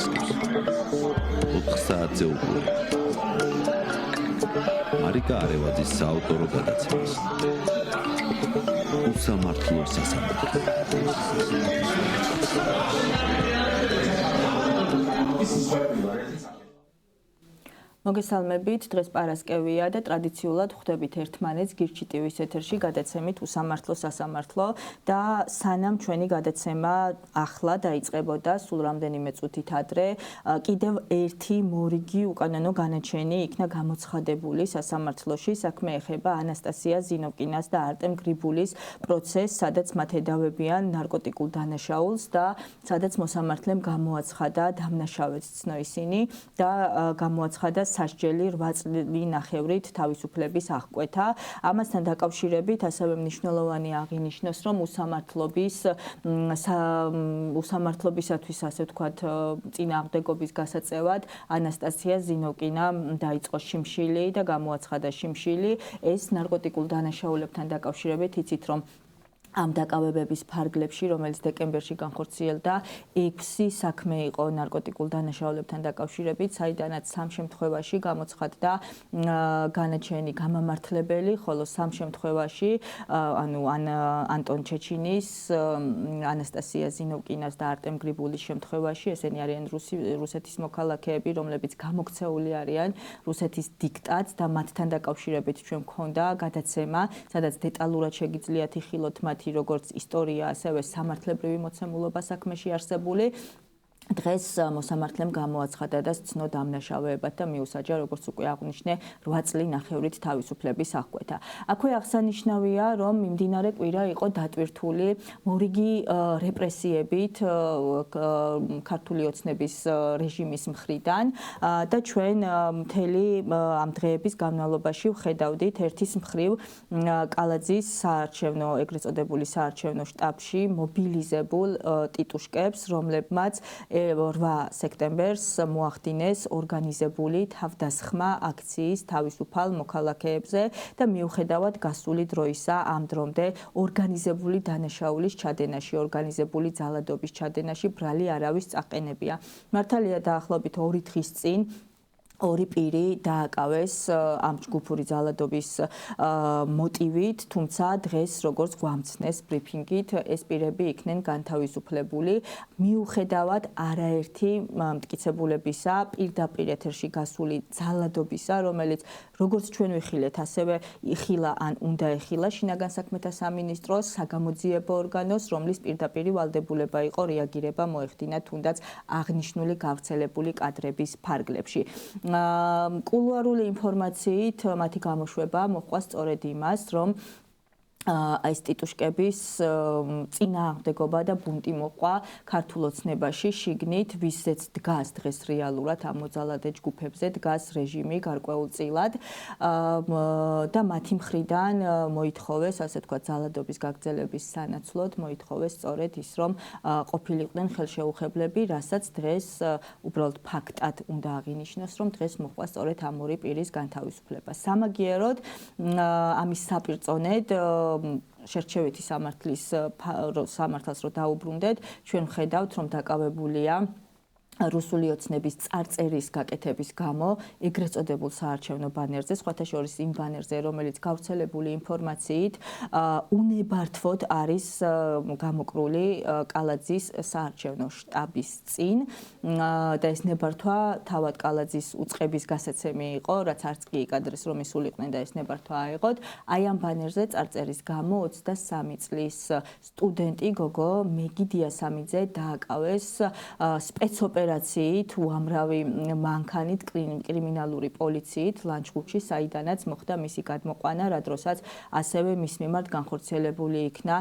გასკევს. 4 საათზე უყურებ. მარიკა არევაძის საავტორო გადაცემას. უსამართლო სასამართლო. მოგესალმებით, დღეს პარასკევია და ტრადიციულად ხვდებით ერთმანეთს გირჩი ტივის ეთერში გადაცემით უსამართლო სასამართლო და სანამ ჩვენი გადაცემა ახლა დაიწყებოდა სულ რამდენიმე წუთით ადრე, კიდევ ერთი მორიგი უკანონო განაჩენი იქნა გამოცხადებული სასამართლოში. საქმე ეხება ანასტასია ზინოვკინას და არტემ გრიბულის პროცესს, სადაც მათ ედავებიან ნარკოტიკულ დანაშაულს და სადაც მოსამართლემ გამოაცხადა დამნაშავედ ცნო ისინი და გამოაცხადა სასჯელი 8 წლის ნახევრით თავისუფლების აღკვეთა. ამასთან დაკავშირებით ასევე მნიშვნელოვანი აღინიშნოს, რომ უსამართლობისათვის ასე ვთქვათ წინააღმდეგობის გასაწევად ანასტასია ზინოვკინა დაიწყო შიმშილი და გამოაცხადა შიმშილი. ეს ნარკოტიკულ დანაშაულებთან დაკავშირებით იცით, რომ ამ დაკავებების ფარგლებში, რომელიც დეკემბერში განხორციელდა, 6 საქმე იყო ნარკოტიკულ დანაშაულებთან დაკავშირებით, საიდანაც 3 შემთხვევაში გამოცხადდა განაჩენი გამამართლებელი, ხოლო 3 შემთხვევაში, ანტონ ჩეჩინის, ანასტასია ზინოვკინას და არტემ გრიბულის შემთხვევაში, ესენი არიან რუსეთის მოქალაქეები, რომლებიც გამოქცეული არიან რუსეთის დიქტატს და მათთან დაკავშირებით ჩვენ გვქონდა გადაცემა, სადაც დეტალურად შეგიძლიათ იხილოთ როგორც ისტორია, ასევე სამართლებრივი მოცემულობა საქმეში არსებული. დღეს მოსამართლემ გამოაცხადა და სცნო დამნაშავეებად და მიუსაჯა, როგორც უკვე აღვნიშნე, 8 წლის ნახევრით თავისუფლების აღკვეთა. აქვე აღსანიშნავია, რომ მიმდინარე კვირა იყო დატვირთული მორიგი რეპრესიებით ქართული ოცნების რეჟიმის მხრიდან და ჩვენ მთელი ამ დღეების განმავლობაში ვხედავდით ერთის მხრივ კალაძის საარჩევნო, ეგრეთ წოდებული საარჩევნო შტაბში მობილიზებულ ტიტუშკებს, რომლებმაც 8 სექტემბერს მოახდინეს ორგანიზებული თავდასხმა აქციის თავისუფალ მოქალაქეებზე და მიუხედავად გასული დროისა ამ დრომდე ორგანიზებული დანაშაულის ჩადენაში, ორგანიზებული ძალადობის ჩადენაში ბრალი არავის წაყენებია. მართალია დაახლოებით 2 დღის წინ ორი პირი დააკავეს ამ ჯგუფური ძალადობის მოტივით, თუმცა დღეს როგორც გვამცნეს ბრიფინგით, ეს პირები იქნენ განთავისუფლებული, მიუხედავად არაერთი მტკიცებულებისა, პირდაპირ ეთერში გასული ძალადობისა, რომელიც როგორც ჩვენ ვიხილეთ, ასევე იხილა ან უნდა ეხილა შინაგან საქმეთა სამინისტროს, საგამოძიებო ორგანოს, რომლის პირდაპირი ვალდებულება იყო რეაგირება მოეხდინა თუნდაც აღნიშნული გავრცელებული კადრების ფარგლებში. კულუარული ინფორმაციით მათი გამოშვება მოჰყვა სწორედ იმას, რომ ეს ტიტუშკების წინააღმდეგობა და ბუნტი მოყვა ქართულ ოცნებაში შიგნით, ვისაც დგას დღეს რეალურად ამ მოძალადე ჯგუფებზე დგას რეჟიმი გარკვეულწილად და მათი მხრიდან მოითხოვეს, ასე ვთქვათ, ძალადობის გაგრძელების სანაცვლოდ მოითხოვეს სწორედ ის, რომ ყოფილიყვნენ ხელშეუხებლები, რასაც დღეს უბრალოდ ფაქტად უნდა აღინიშნოს, რომ დღეს მოჰყვა სწორედ ამ ორი პირის განთავისუფლება. სამაგიეროდ ამის საპირწონედ შერჩევითი სამართალს რო დაუბრუნდეთ, ჩვენ ვხედავთ, რომ დაკავებულია რუსული ოცნების წარწერის გაკეთების გამო ეგრეთ წოდებულ საარჩევნო ბანერზე, სხვათა შორის იმ ბანერზე, რომელიც გავრცელებული ინფორმაციით უნებართვოდ არის გამოკრული კალაძის საარჩევნო შტაბის წინ და ეს ნებართვა თავად კალაძის უწყების გასაცემი იყო, რაც არც კი იკადრეს, რომ ისულიყვნენ და ეს ნებართვა აეღოთ. აი ამ ბანერზე წარწერის გამო 23 წლის სტუდენტი გოგო მეგი დიასამიძე დააკავეს სპეცოპერაციით, უამრავი მანქანით, კრიმინალური პოლიციით ლანჩხუთში, საიდანაც მოხდა მისი გადმოყვანა, რა დროსაც ასევე მის მიმართ განხორციელებული იქნა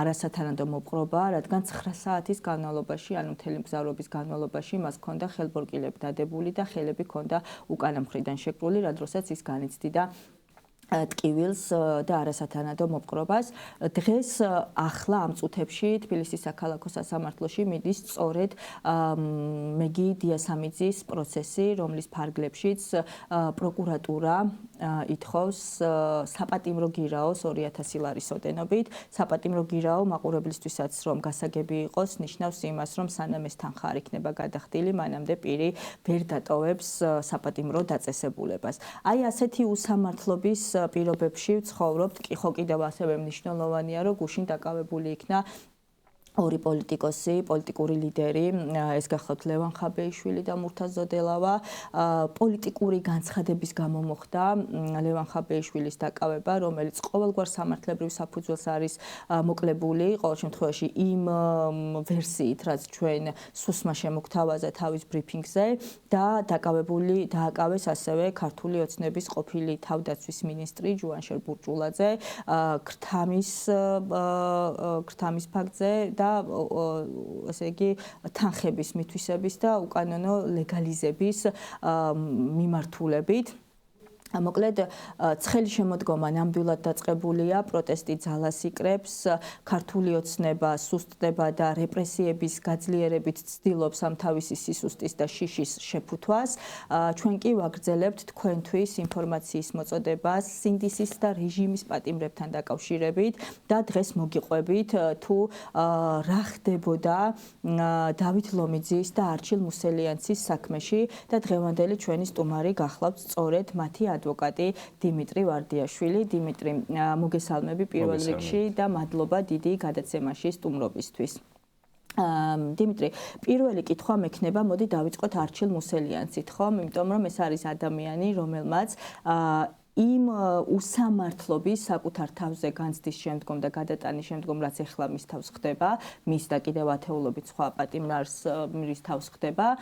არასათანადო მოპყრობა, რადგან 9 საათის განმავლობაში, ანუ მთელი მგზავრობის განმავლობაში მას ჰქონდა ხელბორკილები დადებული და ხელები ჰქონდა უკანა მხრიდან შეკრული, რა დროსაც ის განიცდიდა ტკივილს და არასათანადო მოპყრობას. დღეს ახლა ამ წუთებში თბილისის საქალაქო სასამართლოში მიდის სწორედ მეგი დიასამიძის პროცესი, რომლის ფარგლებშიც პროკურატურა ითხოვს საპატიმრო გირაოს 2000 ლარის ოდენობით. საპატიმრო გირაო მაყურებლისთვისაც რომ გასაგები იყოს, ნიშნავს იმას, რომ სანამ ეს თანხა არ იქნება გადახდილი, მანამდე პირი ვერ დატოვებს საპატიმრო დაწესებულებას. აი ასეთი უსამართლობის პირობებში ვცხოვრობთ, ხო კიდევ ასევე მნიშვნელოვანია, რომ გუშინ დაკავებული იქნა ორი პოლიტიკოსი, პოლიტიკური ლიდერი, ეს გახლავთ ლევან ხაბეიშვილი და მურთაზ ზოდელავა. პოლიტიკური განცხადების გამო მოხდა ლევან ხაბეიშვილის დაკავება, რომელიც ყოველგვარ სამართლებრივ საფუძველს არის მოკლებული, ყოველ შემთხვევაში იმ ვერსიით, რაც ჩვენ სუსმა შემოგთავაზა თავის ბრიფინგზე და დააკავეს ასევე ქართული ოცნების ყოფილი თავდაცვის მინისტრი ჯუანშერ ბურჭულაძე ქრთამის ფაქტზე და ასე იგი თანხების მითვისების და უკანონო ლეგალიზების მიმართულებით. მოკლედ ცხელი შემოდგომა ნამდვილად დაწყებულია, პროტესტი ძალას იკრებს, ქართული ოცნება სუსტდება და რეპრესიების გაძლიერებით ცდილობს ამ თავისი სისუსტის და შიშის შეფუთვას. ჩვენ კი ვაგრძელებთ თქვენთვის ინფორმაციის მოწოდებას სინდისის და რეჟიმის პატიმრებთან დაკავშირებით და დღეს მოგიყვებით თუ რა ხდებოდა დავით ლომიძის და არჩილ მუსელიანცის საქმეში და დღევანდელი ჩვენი სტუმარი გახლავთ სწორედ მათი ადვოკატი დიმიტრი ვარდიაშვილი. დიმიტრი, მოგესალმები პირველ რიგში და მადლობა დიდი გადაცემაში სტუმრობისთვის. დიმიტრი, პირველი კითხვა მექნება, მოდი დავიწყოთ არჩილ მუსელიანცით, ხომ? იმიტომ რომ ეს არის ადამიანი, რომელმაც იმ უსამართლობის საკუთარ თავზე განცდის შემდგომ და გადატანის შემდგომ, რაც ეხლა მის თავს ხდება, მის და კიდევ ათეულობით სხვა პატიმრის თავს ხდება,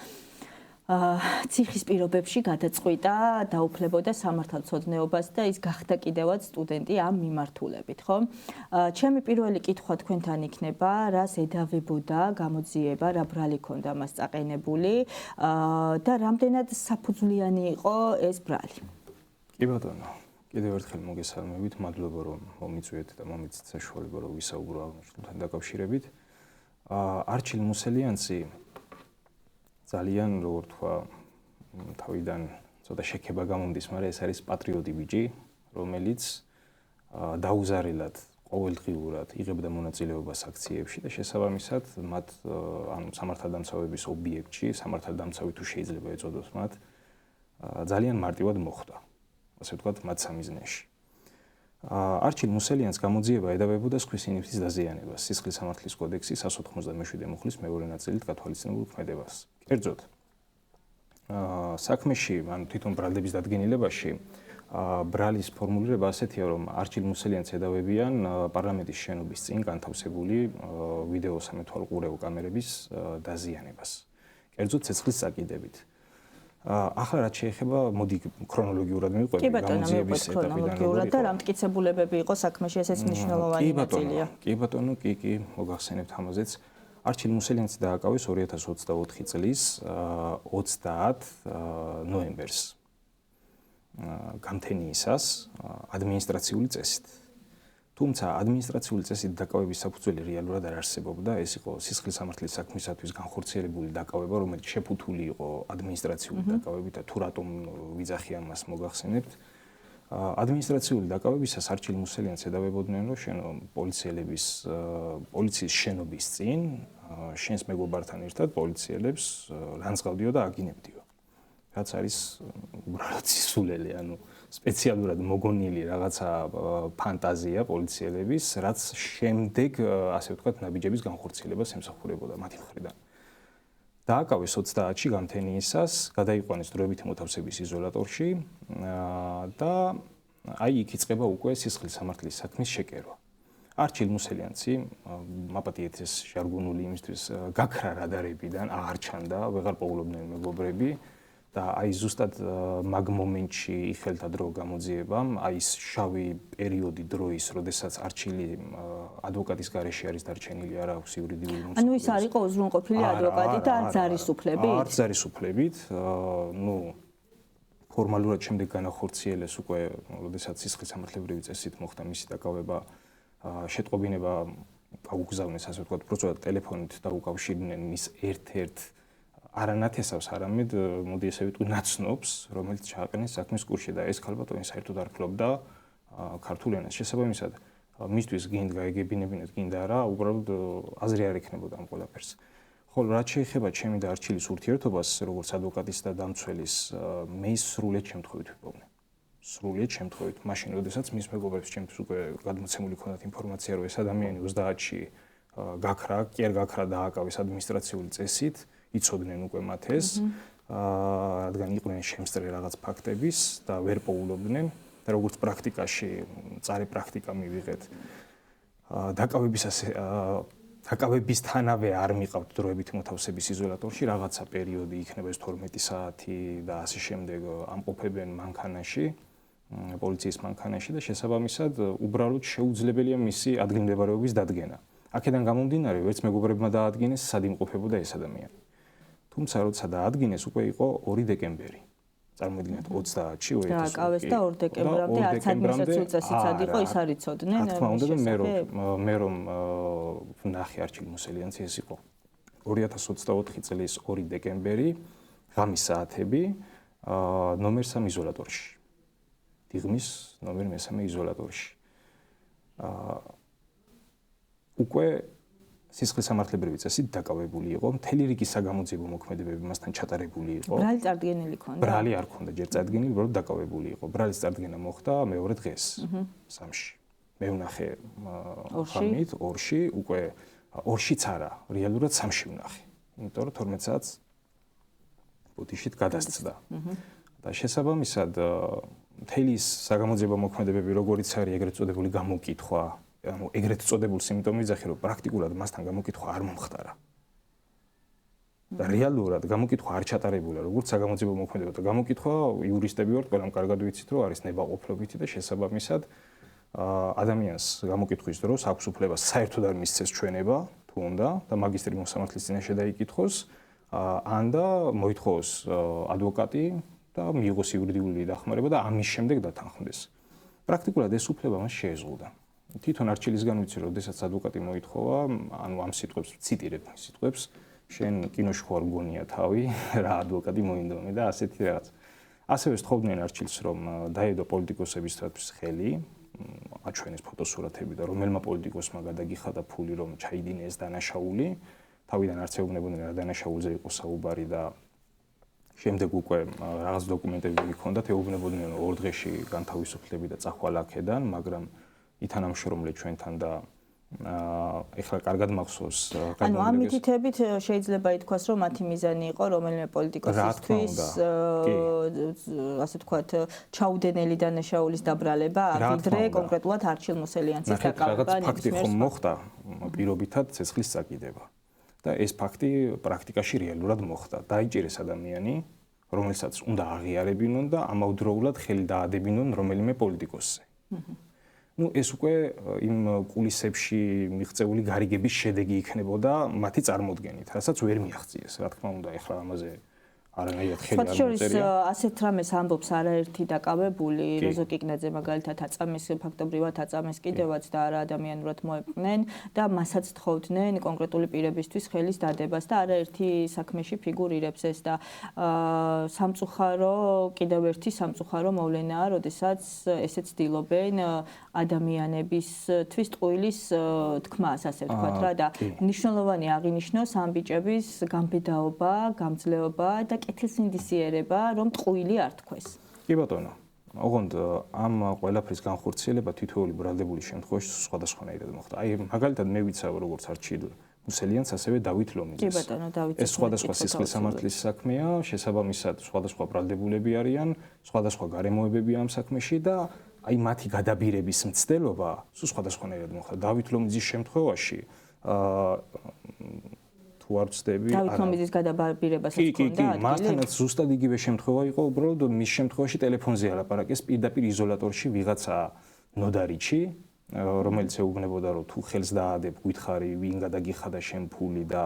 ციხის პირობებში გადაწყვიტა დაუფლებოდა სამართალცოდნეობას და ის გახდა კიდევაც სტუდენტი ამ მიმართულებით, ხო? ჩემი პირველი კითხვა თქვენთან იქნება, რას ედავებოდა გამოძიება, რა ბრალი ქონდა მას წაყენებული და რამდენად საფუძვლიანი იყო ეს ბრალი? კი ბატონო, კიდევ ერთხელ მოგესალმებით, მადლობა რომ მომიწვიეთ და მომიცეთ საშუალება რომ ვისაუბრო აღნიშნულთან დაკავშირებით. არჩილ მუსელიანცი ძალიან, როგორ თქვა, თავიდან ცოტა შექება გამომდის, მაგრამ ეს არის პატრიოტი ბიჭი, რომელიც დაუზარელად, ყოველდღიურად იღებდა მონაწილეობას აქციებში და შესაბამისად მათ სამართალდამცავების ობიექტში, სამართალდამცავი თუ შეიძლება ეწოდოს მათ, ძალიან მარტივად მოხვდა. ასე ვთქვათ, მათ სამიზნეში. არჩილ მუსელიანს გამოძიება ედავებოდა სხვის ინიფის დაზიანებას, სისხლის სამართლის კოდექსის 197 მუხლის მეორე ნაწილით გათვალისწინებულ ქმედებას. კერძოდ, საქმეში, ანუ თვითონ ბრალდების დადგენილებაში, ბრალის ფორმულირება ასეთია, რომ არჩილ მუსელიანს ედავებიან პარლამენტის შენობის წინ განთავსებული ვიდეო სამეთვალყურეო კამერების დაზიანებას. კერძოდ, ცეცხლის წაკიდებით. ახლა რაც შეეხება, მოდი ქრონოლოგიურად მივყვები გამოძიების ეტაპიდან და რა მტკიცებულებები იყო საქმეში, ესეც მნიშვნელოვანი ნაწილია. კი ბატონო, კი, მოგახსენებთ ამაზეც. არჩილ მუსელიანცი დააკავეს 2024 წლის 30 ნოემბერს გამთენიისას ადმინისტრაციული წესით. თუმცა ადმინისტრაციული წესით დაკავების საფუძველი რეალურად არ არსებობდა, ეს იყო სისხლის სამართლის საქმისათვის განხორციელებული დაკავება, რომელიც შეფუთული იყო ადმინისტრაციული დაკავებით და თუ რატომ ვიძახი ამას მოგახსენებთ. ადმინისტრაციული დაკავებისას არჩილ მუსელიანს ედავებოდნენ, რომ შენო პოლიციის შენობის წინ შენს მეგობართან ერთად პოლიციელებს განსყავდიო და აგინებდიო. რაც არის უბრალოდ სისულელე, ანუ სპეციალურად მოგონილი რაღაცა ფანტაზია პოლიციელების, რაც შემდეგ, ასე ვთქვათ, ნაბიჯების განხორციელებას ემსახურებოდა მათი მხრიდან. დააკავეს 30-ში გამთენიისას, გადაიყვანეს დროებითი მოთავსების იზოლატორში და აი იქ იწყება უკვე სისხლის სამართლის საქმის შეკერვა. არჩილ მუსელიანცი, მაპატიეთ ეს ჟარგონული იმისთვის, გაქრა რადარებიდან, აღარ ჩანდა, ვეღარ პოულობდნენ მეგობრები. და აი ზუსტად მაგ მომენტში იხელთა დრო გამოძიებამ, აი ეს შავი პერიოდი დროის, როდესაც არჩილი ადვოკატის გარეშე არის დარჩენილი, არ აქვს იურიდიული მოსახლეობა. ანუ ის არ იყო უზრუნყოფილი ადვოკატი და არ ძალისუფლებით? არ ძალისუფლებით, ფორმალურად შემდეგ განახორციელეს უკვე, როდესაც სისხლის სამართლებრივი წესით მოხდა მისი დაკავება, შეტყობინება გაუგზავნეს, ასე ვთქვათ, უბრალოდ ტელეფონით დაუკავშირდნენ მის ერთ-ერთ არანათესავს, არამედ მოდი ესე ვიტყვი ნაცნობს, რომელიც ჩააყენეს საქმის კურსში და ეს ქალბატონი საერთოდ არ ფლობდა ქართულ ენას. შესაბამისად, მისთვის გინდა გაეგებინებინეთ, გინდა არა, უბრალოდ აზრი არ ექნებოდა ამ ყველაფერს. ხოლო რაც შეეხება ჩემი და არჩილის ურთიერთობას, როგორც ადვოკატის და დამცველის, მე სრულიად შემთხვევით ვიპოვნე. სრულიად შემთხვევით, მაშინ, როდესაც მის მეგობრებს ჩემთვის უკვე გადმოცემული ქონდათ ინფორმაცია, რომ ეს ადამიანი 30-ში გაქრა, კი არ გაქრა, დააკავეს ადმინისტრაციული წესით, იცოდნენ უკვე მათ ეს, რადგან იყვნენ შემსწრე რაღაც ფაქტების და ვერ პოულობდნენ და როგორც პრაქტიკაში, წარე პრაქტიკა მივიღეთ, დაკავებისთანავე არ მიყავთ დროებით მოთავსების იზოლატორში, რაღაცა პერიოდი იქნება ეს 12 საათი და ასე შემდეგ ამყოფებენ მანქანაში, პოლიციის მანქანაში და შესაბამისად უბრალოდ შეუძლებელია მისი ადგილმდებარეობის დადგენა. აქედან გამომდინარე, ვერც მეგობრებმა დაადგინეს, სად იმყოფებოდა ეს ადამიანი. თუმცა როცა დაადგინეს, უკვე იყო 2 დეკემბერი. წარმოიდგინეთ 30-ში დააკავეს და 2 დეკემბრამდე არც ადმინისტრაციულ წესიცად იყო, ის არ იცოდნენ. რა თქმა უნდა, მე რომ ნახე არჩილ მოსელიანცი ეს იყო 2024 წლის 2 დეკემბერი, ღამის საათები, ნომერ 3 იზოლატორში. დიღმის ნომერ 3 იზოლატორში. უკვე სისხლის სამართლებრივი წესით დაკავებული იყო, მთელი რიგი საგამოძიებო მოქმედებები მასთან ჩატარებული იყო. ბრალი წარდგენილი ქონდა? ბრალი არ ქონდა, ჯერ წარდგენილი, უბრალოდ დაკავებული იყო. ბრალის წარდგენა მოხდა მეორე დღეს, 3-ში. მე ვნახე ხამით 2-ში, უკვე 2-შიც არა, რეალურად 3-ში ვნახე. იმიტომ რომ 12 საათს ბუდიშით გადასცდა. და შესაბამისად, მთელი საგამოძიებო მოქმედებები, როგორიც არის ეგრეთ წოდებული გამოკითხვა, ანუ ეგრეთ წოდებულ სიმპტომებს ვიძახი, რომ პრაქტიკულად მასთან გამოკითხვა არ მომხდარა. და რეალურად გამოკითხვა არ ჩატარებულა, როგორც საგამოძიებო მოქმედება და გამოკითხვა იურისტები ვართ, ყველამ კარგად ვიცით, რომ არის ნებაყოფლობითი და შესაბამისად ადამიანს გამოკითხვის დროს აქვს უფლება საერთოდ არ მისცეს ჩვენება, თუ უნდა და მაგისტრი მოსამართლის წინაშე დაიკითხოს, ან და მოითხოვოს ადვოკატი და მიიღოს იურიდიული დახმარება და ამის შემდეგ დათანხმდეს. პრაქტიკულად ეს უფლება მას შეეზღუდა. თვითონ არჩილისგან ვიცი, რომ შესაძაც ადვოკატი მოითხოვა, ანუ ამ სიტყვებს ციტირებ სიტყვებს, შენ კინოში ხوار გონია თავი, რა ადვოკატი მოინდომე და ასეთი რაღაც. ასევე სთხოვდნენ არჩილს, რომ დაედო პოლიტიკოსებისთვის ხელი, აჩვენეს ფოტოსურათები და რომელმა პოლიტიკოსმა გადაგიხადა ფული, რომ ჩაიდინეს დანაშაული, თავიდან არც ეუბნებოდნენ რა დანაშაულზე იყო საუბარი და შემდეგ უკვე რაღაც დოკუმენტები ჰქონდათ, ეუბნებოდნენ რომ 2 დღეში განთავისუფლები და წახვალ აქედან, მაგრამ ითანამშრომლე ჩვენთან და ეხლა კარგად მახსოვს. ანუ ამ მითითებით შეიძლება ითქვას, რომ მათი მიზანი იყო რომელიმე პოლიტიკოსისთვის ასე ვთქვათ, ჩაუდენელი დანაშაულის დაბრალება, ვიდრე კონკრეტულად არჩილ მოსელიანცის დაკავება. რაღაც ფაქტი ხომ მოხდა, პირობითად ცეცხლის წაკიდება. და ეს ფაქტი პრაქტიკაში რეალურად მოხდა. დაიჭირეს ადამიანი, რომელსაც უნდა აღიარებინონ და ამავდროულად ხელი დაადებინონ რომელიმე პოლიტიკოსზე. ну ეს უკვე იმ კულისებში მიღწეული გარიგების შედეგი იქნებოდა მათი წარმოდგენით, რასაც ვერ მიაღწიეს, რა თქმა უნდა, ეხლა ამაზე არანაირად ხელი არ მოწერია. ასეთ რამეს ამბობს არაერთი დაკავებული, როზო კიკნაძე მაგალითად აწამეს, ფაქტობრივად აწამეს კიდევაც და არა ადამიანურად მოეპყნენ და მასაც თხოვდნენ კონკრეტული პირებისთვის ხელის დადებას და არაერთი საქმეში ფიგურირებს ეს და სამწუხარო, კიდევ ერთი სამწუხარო მოვლენაა, როდესაც ესე ცდილობენ ადამიანებისთვის ტყუილის თქმას, ასე ვთქვათ რა და მნიშვნელოვანი აღინიშნოს ამ ბიჭების გამბედაობა, გამძლეობა და კეთილსინდისიერება, რომ ტყუილი არ თქვეს. კი ბატონო, ოღონდ ამ ყველაფრის განხორციელება თითოეული ბრალდებული შემთხვევაში სხვადასხვანაირად მოხდა. აი მაგალითად მე ვიცავ როგორც არჩილ მოსელიანს, ასევე დავით ლომიძეს. კი ბატონო, დავით. ეს სხვადასხვა სისხლის სამართლის საქმეა, შესაბამისად სხვადასხვა ბრალდებულები არიან, სხვადასხვა გარემოებებია ამ საქმეში და აი მათი გადაბირების მცდელობა სულ სხვადასხვანაირად მოხდა. დავით ლომიძის შემთხვევაში თუ არ ვცდები, დავით ლომიძის გადაბირებასაც ჰქონდა ადგილი. მასთანაც ზუსტად იგივე შემთხვევა იყო, უბრალოდ მის შემთხვევაში ტელეფონზე ალაპარაკეს პირდაპირ იზოლატორში ვიღაცა ნოდარიჩი, რომელიც ეუბნებოდა რომ თუ ხელს დაადებ, გითხარი ვინ გადაგიხადა შენ ფული და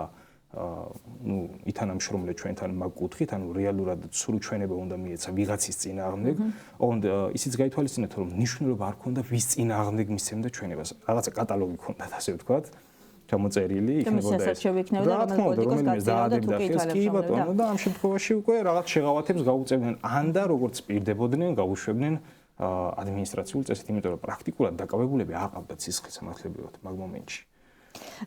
ну ითანამშრომლე ჩვენთან მაგ კუთხით, ანუ რეალურად სრულ ჩვენება უნდა მიეცა ვიღაცის წინააღმდეგ, ოღონდ ისიც გაითვალისწინეთ რომ ნიშნულობა არ ქონდა ვის წინააღმდეგ მისცემდა ჩვენებას. რაღაცა კატალოგი ქონდათ, ასე ვთქვათ. ჩამოწერილი იქნებოდა ეს. რა თქმა უნდა, რომელიც დაადებდა ხელს, კი ბატონო, და ამ შემთხვევაში უკვე რაღაც შეღავათებს გაუწევდნენ, ან და როგორც პირდებოდნენ, გაუშვებდნენ ადმინისტრაციულ წესით, იმიტომ რომ პრაქტიკულად დაკავებულები არ ყავდათ სისხლის სამართლებრივად მაგ მომენტში.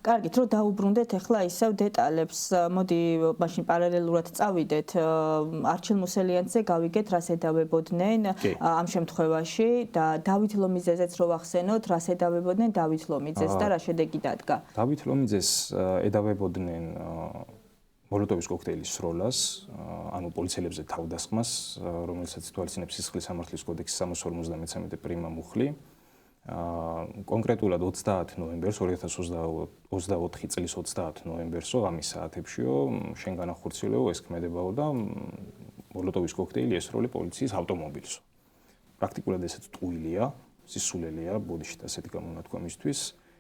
კარგით, რომ დაუბრუნდეთ ახლა ისევ დეტალებს. მოდი მაშინ პარალელურად წავიდეთ. არჩილ მუსელიანძე გავიგეთ, რას ედავებოდნენ ამ შემთხვევაში და დავით ლომიძეზეც რო ვახსენოთ, რას ედავებოდნენ დავით ლომიძეს და რა შედეგი დადგა. დავით ლომიძეს ედავებოდნენ მოლოტოვის კოქტეილის სროლას, ანუ პოლიციელებზე თავდასხმას, რომელსაც ითვალისწინებს სისხლის სამართლის კოდექსის 353 პრიმა მუხლი. კონკრეტულად 30 ნოემბერს 2024 წლის 30 ნოემბერსო ამის საათებშიო შენ განახორციელებო ეს ქმედებაო და მოლოტოვის კოქტეილი ესროლე პოლიციის ავტომობილსო. პრაქტიკულად ესეც ტყუილია, სისულელია ბოდიში ასეთი გამონათქვამისთვის,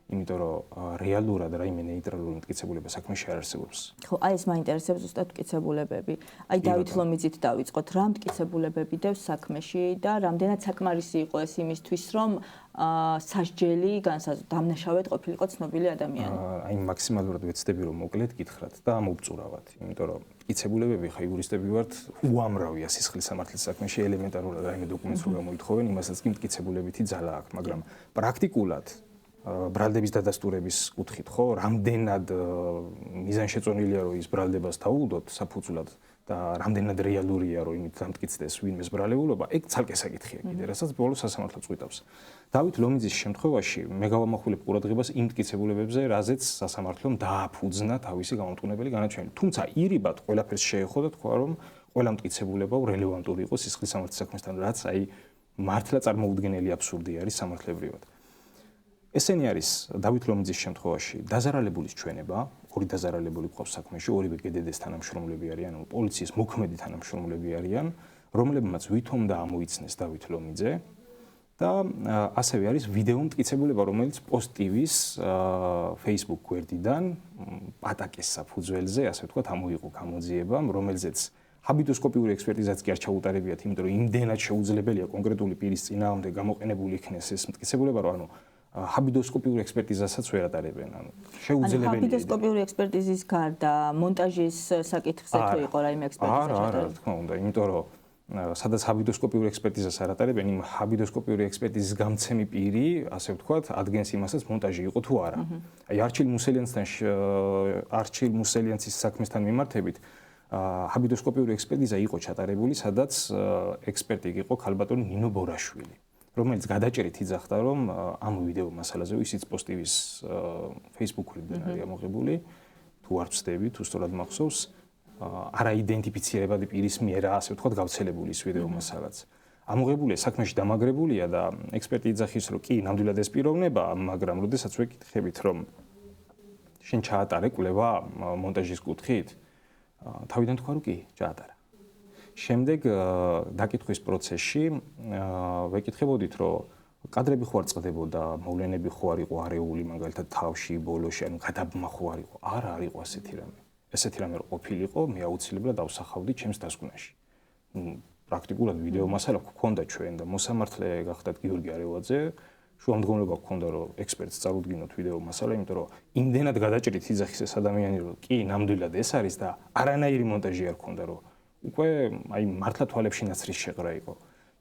იმიტომ რომ რეალურად რაიმე ნეიტრალური მტკიცებულება საქმეში არ არსებობს. ხო, აი ეს მაინტერესებს ზუსტად მტკიცებულებები. აი დავით ლომიძით დავიწყოთ, რა მტკიცებულებები დევს საქმეში და რამდენად საკმარისი იყო ეს იმისთვის, რომ სასჯელი დამნაშავედ ყოფილიყო ცნობილი ადამიანი. აი მაქსიმალურად ვეცდები რომ მოკლედ გითხრათ და მოვწურავად, იმიტომ რომ მტკიცებულებები ხა იურისტები ვართ, უამრავია სისხლის სამართლის საქმეში ელემენტარულად რაიმე დოკუმენტს რო გამოითხოვენ, იმასაც კი მტკიცებულებითი ძალა აქვს, მაგრამ პრაქტიკულად ბრალდების დადასტურების კუთხით, ხო, რამდენად მიზანშეწონილია რომ ის ბრალდებას დაუდოთ საფუძვლად და რამდენად რეალურია რომ იმით დამტკიცდეს ვინმეს ბრალებულობა, ეგ ცალკე საკითხია კიდე, რასაც ბოლოს სასამართლო წვითავს. დავით ლომიძის შემთხვევაში მე გავამახვილებ ყურადღებას იმ მტკიცებულებებზე, რაზეც სასამართლომ დააფუძნა თავისი გამომტყუნებელი განაჩენი. თუმცა ირიბად ყველაფერს შეეხო და თქვა რომ ყველა მტკიცებულება რელევანტური იყო სისხლის სამართლის საქმესთან, რაც აი მართლა წარმოუდგენელი აბსურდი არის სამართლებრივად. ესენი არის დავით ლომიძის შემთხვევაში დაზარალებულის ჩვენება, ორი დაზარალებული ყავს საქმეში, ორივე გედედეს თანამშრომლები არიან, ანუ პოლიციის მოქმედი თანამშრომლები არიან, რომლებმაც ვითომ და ამოიცნეს დავით ლომიძე და ასევე არის ვიდეო მტკიცებულება, რომელიც პოსტივის Facebook გვერდიდან პატაკის საფუძველზე, ასე ვთქვათ, ამოიღო გამოძიებამ, რომელზეც ჰაბიდოსკოპიური ექსპერტიზაც კი არ ჩაუტარებიათ, იმიტომ რომ იმდენად შეუძლებელია კონკრეტული პირის წინააღმდეგ გამოყენებული იქნეს ეს მტკიცებულება, რომ ანუ ჰაბიდოსკოპიური ექსპერტიზასაც ვერ ატარებენ, ანუ შეუძლებელია. ჰაბიდოსკოპიური ექსპერტიზის გარდა მონტაჟის საკითხზე თუ იყო რაიმე ექსპერტიზა ჩატარებული? არა, თქმა უნდა, იმიტომ რომ სადაც ჰაბიდოსკოპიური ექსპერტიზას არ ატარებენ, იმ ჰაბიდოსკოპიური ექსპერტიზის გამცემი პირი, ასე ვთქვათ, ადგენს იმასაც მონტაჟი იყო თუ არა. აი არჩილ მუსელიანცის საქმესთან მიმართებით ჰაბიდოსკოპიური ექსპერტიზა იყო ჩატარებული, სადაც ექსპერტი იყო ქალბატონი ნინო ბორაშვილი, რომელიც გადაჭერით იძახდა, რომ ამ ვიდეო მასალაზე ისიც პოსტივის Facebook გვერდიდან არის ამოღებული, თუ არ ვცდები, თუ სწორად მახსოვს, არაიდენტიფიცირებადი პირის მიერ, ასე ვთქვათ, გავრცელებული ის ვიდეო მასალაც. ამოღებულია საქმეში დამაგრებულია და ექსპერტი იძახის, რომ კი, ნამდვილად ეს პიროვნება, მაგრამ როდესაც ვეკითხებით, რომ შენ ჩაატარე კვლევა მონტაჟის კუთხით, თავიდან თქვა, რომ კი, ჩაატარა. შემდეგ დაკითხვის პროცესში ვეკითხებოდით, რომ კადრები ხო არ წყდებოდა, მოვლენები ხო არ იყო არეული, მაგალითად თავში, ბოლოში, ანუ გადაბმა ხო არ იყო. არა, არ იყო ასეთი რამე. ესეთი რამე რო ყოფილიყო, მე აუცილებლად დავსახავდი ჩემს დასკვნაში. პრაქტიკულად ვიდეო მასალა გქონდა ჩვენ და მოსამართლე გახდათ გიორგი არევაძე, შუამდგომლობა გქონდა რომ ექსპერტს წარუდგინოთ ვიდეო მასალა, იმიტომ რომ იმდენად გადაჭრით იძახის ეს ადამიანი, რომ კი, ნამდვილად ეს არის და არანაირი მონტაჟი არ ქონდა, რომ უკვე აი მართლა თვალებში ნაცრის შეყრა იყო.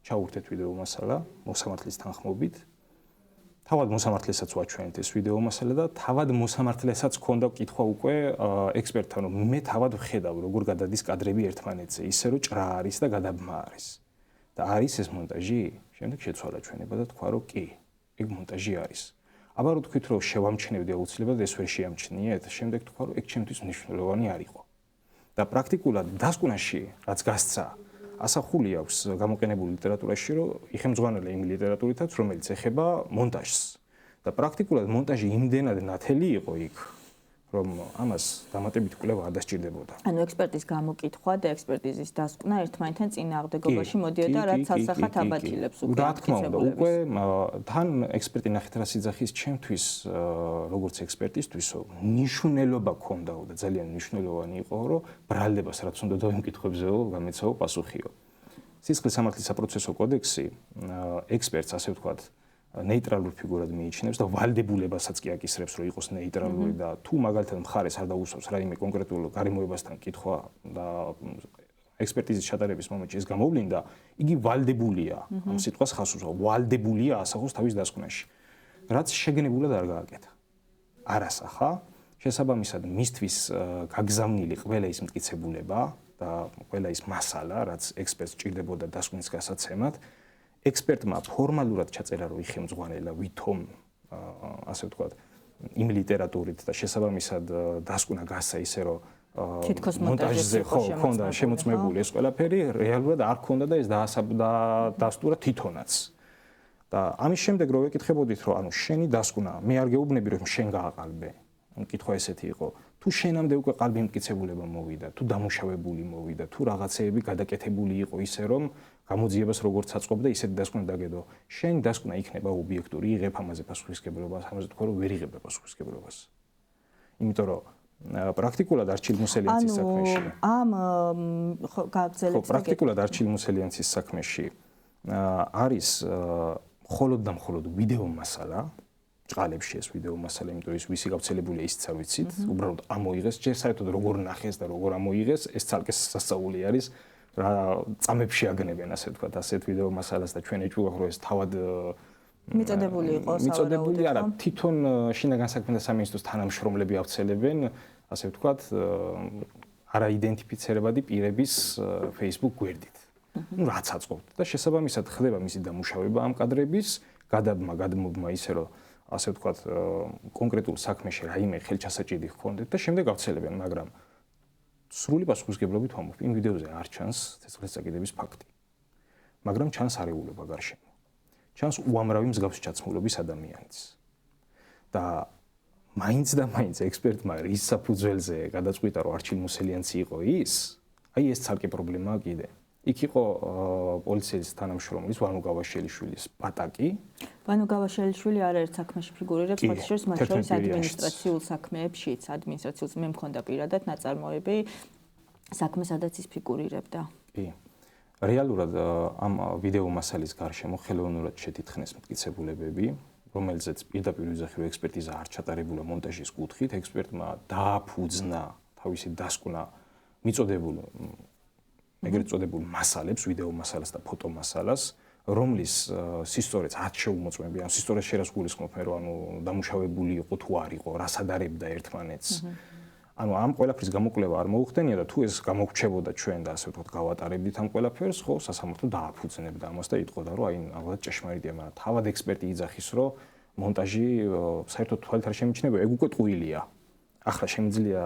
ჩაუერთეთ ვიდეო მასალა მოსამართლის თანხმობით. თავად მოსამართლესაც ვაჩვენეთ ეს ვიდეო მასალა და თავად მოსამართლესაც ჰქონდა კითხვა უკვე ექსპერტთან, რომ მე თავად ვხედავ, როგორ გადადის კადრები ერთმანეთზე, ისე რომ ჭრა არის და გადაბმა არის. და არის ეს მონტაჟი? შემდეგ შეცვალა ჩვენება და თქვა, რომ კი, ეგ მონტაჟი არის. აბა რო თქვით, რომ შევამჩნევდი აუცილებლად ეს ვერ შეამჩნიეთ, შემდეგ თქვა, რომ ეგ ჩემთვის მნიშვნელოვანი არ იყო. და პრაქტიკულად დასკვნაში, რაც გასცა, ასახული აქვს გამოყენებული ლიტერატურაში, რომ იხემძღვანელა იმ ლიტერატურითაც, რომელიც ეხება მონტაჟს. და პრაქტიკულად მონტაჟი იმდენად ნათელი იყო იქ, რომ ამას დამატებით კვლევა არ დასჭირდებოდა. ანუ ექსპერტის გამოკითხვა და ექსპერტიზის დასკვნა ერთმანეთთან წინააღმდეგობაში მოდიოდა, რაც სასახად აბათილებს უკვე. რა თქმა უნდა, უკვე თან ექსპერტი ნახეთრას იძახის ჩემთვის, როგორც ექსპერტისთვისო, მნიშვნელობა ჰქონდაო და ძალიან მნიშვნელოვანი იყო, რომ ბრალდებას რაც უნდა და იმ კითხვებზეო გამეცაო პასუხიო. სისხლის სამართლის საპროცესო კოდექსი ექსპერტს, ასე ვთქვათ, ნეიტრალურ ფიგურად მიიჩნევს და ვალდებულებასაც კი აკისრებს, რომ იყოს ნეიტრალური და თუ მაგალითად მხარეს არ დაუსვავს რაიმე კონკრეტულ გარემოებასთან კითხვა და ექსპერტიზის ჩატარების მომენტში ეს გამოვლინდა, იგი ვალდებულია ამ სიტყვას ხაზს უსვამს, ვალდებულია ასახოს თავის დასკვნაში. რაც შეგნებულად არ გააკეთა. არასახა, შესაბამისად მისთვის გაგზავნილი ყველა ის მტკიცებულება და ყველა ის მასალა, რაც ექსპერტს ჭირდებოდა დასკვნის გასაცემად, ექსპერტმა ფორმალურად ჩაწერა, რომ იხემძღვანელა ვითომ ასე ვთქვათ, იმ ლიტერატურით და შესაბამისად დასკვნა გასცა ისე, რომ მონტაჟზე ხონდა შემოწმებული ეს ყველაფერი, რეალურად არ ქონდა და ეს დაასტურა თვითონაც. და ამის შემდეგ რო ვეკითხებოდით, რომ ანუ შენი დასკვნა, მე არ გეუბნები, რომ შენ გააყალბე. კითხვა ესეთი იყო, თუ შენამდე უკვე ყალბი მტკიცებულება მოვიდა, თუ დამუშავებული მოვიდა, თუ რაღაცეები გადაკეთებული იყო ისე, რომ გამოძიებას როგორც აწყობდა, ისეთი დასკვნა დაგედო. შენი დასკვნა იქნება ობიექტური, იღებ ამაზე პასუხისმგებლობას, ამაზე თქვა, რომ ვერ იღებ პასუხისმგებლობას. იმიტომ რომ პრაქტიკულად არჩილ-მუსელიანცის საქმეში. ამ გაგრძელებს პრაქტიკულად არჩილ-მუსელიანცის საქმეში არის მხოლოდ და მხოლოდ ვიდეო მასალა, ჭყალებში ეს ვიდეო მასალა, იმიტომ ის ვისი გავრცელებულია ისიც არ ვიცით, უბრალოდ ამოიღეს, ჯერ საერთოდ როგორ ნახეს და როგორ ამოიღეს, ეს ცალკე სასწაული არის, რა წამებში აგნებენ, ასე ვთქვათ, ასეთ ვიდეო მასალას და ჩვენ ეჭვია, რომ ეს თავად მიწოდებული იყო მიწოდებული არა, თვითონ შინაგან საქმეთა სამინისტროს თანამშრომლები ავრცელებენ, ასე ვთქვათ, არაიდენტიფიცირებადი პირების Facebook გვერდით. ну რაც აწყობთ და შესაბამისად ხდება მისი დამუშავება ამ კადრების, გადმობმა ისე რომ ასე ვთქვათ, კონკრეტულ საქმეში რაიმე ხელჩასაჭიდი ჰქონდეთ და შემდეგ გავრცელებენ, მაგრამ სრული პასუხისმგებლობით ვამბობ, იმ ვიდეოზე არ ჩანს ცეცხლის წაკიდების ფაქტი. მაგრამ ჩანს არეულობა გარშემო. ჩანს უამრავი მსგავსი ჩაცმულობის ადამიანიც. და მაინც და მაინც ექსპერტმა რის საფუძველზე გადაწყვიტა, რომ არჩილ-მუსელიანცი იყო ის, აი ეს ცალკე პრობლემაა კიდე. იქ იყო პოლიციის თანამშრომლის ვანო გავაშელიშვილის პატაკი. ვანო გავაშელიშვილი არაერთ საქმეში ფიგურირებს, მათ შორის ადმინისტრაციულ საქმეებშიც, ადმინისტრაციულს მე მქონდა პირადად ნაწარმოები საქმე, სადაც ის ფიგურირებდა. კი. რეალურად ამ ვიდეო მასალის გარშემო ხელოვნურად შეთითხნეს მტკიცებულებები, რომელზეც პირდაპირ ვიზახი ექსპერტიზა არ ჩატარებულა მონტაჟის კუთხით, ექსპერტმა დააფუძნა თავისი დასკვნა მიწოდებულ ეგრეთ წოდებულ მასალებს, ვიდეო მასალას და ფოტო მასალას, რომლის სისტორეც 10 შეუმოწმები, ან სისტორეს შეიძლება გულისხმობ, რომ ანუ დამუშავებული იყო თუ არ იყო, რას ადარებდა ერთმანეთს. ანუ ამ ყველაფრის გამოკვლევა არ მოუხდენია და თუ ეს გამოგრჩებოდა ჩვენ და ასე ვთქვათ გავატარებდით ამ ყველაფერს, ხო, სასამართლო დააფუძნებდა ამას და იტყოდა, რომ აი ალბათ ჭეშმარიტია, მაგრამ თავად ექსპერტი იძახის, რომ მონტაჟი საერთოდ თვალით არ შემიჩნევა, ეგ უკვე ტყუილია. ახლა შემიძლია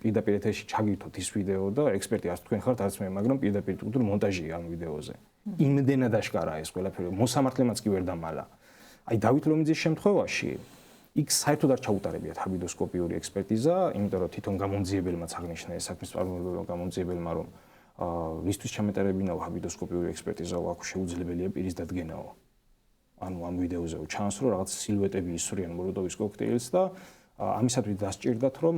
პირდაპირ ეთერში ჩაგირთოთ ის ვიდეო და ექსპერტი არც თქვენ ხართ, არც მე, მაგრამ პირდაპირ ტყუილ მონტაჟია ამ ვიდეოზე. იმდენად აშკარაა ეს ყველაფერი, მოსამართლემაც კი ვერ დამალა. აი დავით ლომიძის შემთხვევაში იქ საერთოდ არ ჩაუტარებიათ ჰაბიდოსკოპიური ექსპერტიზა, იმიტომ რომ თვითონ გამომძიებელმაც აღნიშნა ეს საქმის წარმომადგენელმა გამომძიებელმა, რომ ვისთვის ჩამეტარებინაო ჰაბიდოსკოპიური ექსპერტიზა, აქ შეუძლებელია პირის დადგენაო. ანუ ამ ვიდეოზეო ჩანს, რომ რაღაც სილუეტები ისვრიან მოლოტოვის კოქტეილს და ამისათვის დასჭირდათ, რომ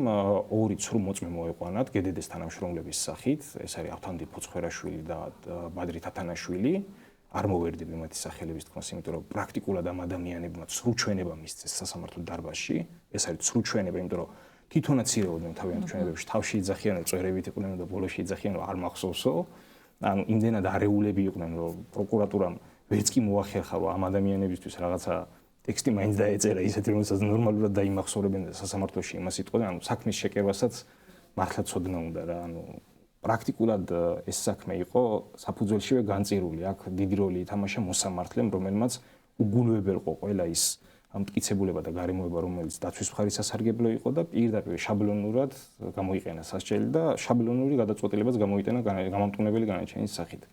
ორი ცრუ მოწმე მოეყვანათ გედედეს თანამშრომლების სახით, ეს არის ავთანდილ ფოცხერაშვილი და ბადრი თათანაშვილი. არ მოვერდები მათი სახელების თქმას, იმიტომ რომ პრაქტიკულად ამ ადამიანებმა ცრუ ჩვენება მისცეს სასამართლო დარბაზში. ეს არის ცრუ ჩვენება, იმიტომ რომ თვითონაც ირეოდნენ თავიანთ ჩვენებებში, თავში იძახიან, რომ წვერებით იყვნენ და ბოლოში იძახიან, რომ არ მახსოვსო. ანუ იმდენად არეულები იყვნენ, რომ პროკურატურამ ვერც კი მოახერხა, რომ ამ ადამიანებისთვის რაღაცა ტექსტი მაინც დაეწერა ისეთი, რომელსაც ნორმალურად დაიმახსოვრებენ და სასამართლოში იმას იტყოდნენ, ანუ საქმის შეკევასაც მართლა ცოდნა უნდა რა, ანუ პრაქტიკულად ეს საქმე იყო საფუძველშივე განწირული. აქ დიდი როლი ითამაშა მოსამართლემ, რომელმაც უგულვებელყო ყველა ის მტკიცებულება და გარემოება, რომელიც დაცვის მხარის სასარგებლო იყო და პირდაპირ შაბლონურად გამოიყენა სასჯელი და შაბლონური გადაწყვეტილებაც გამოიტანა გამამტყუნებელი განაჩენის სახით.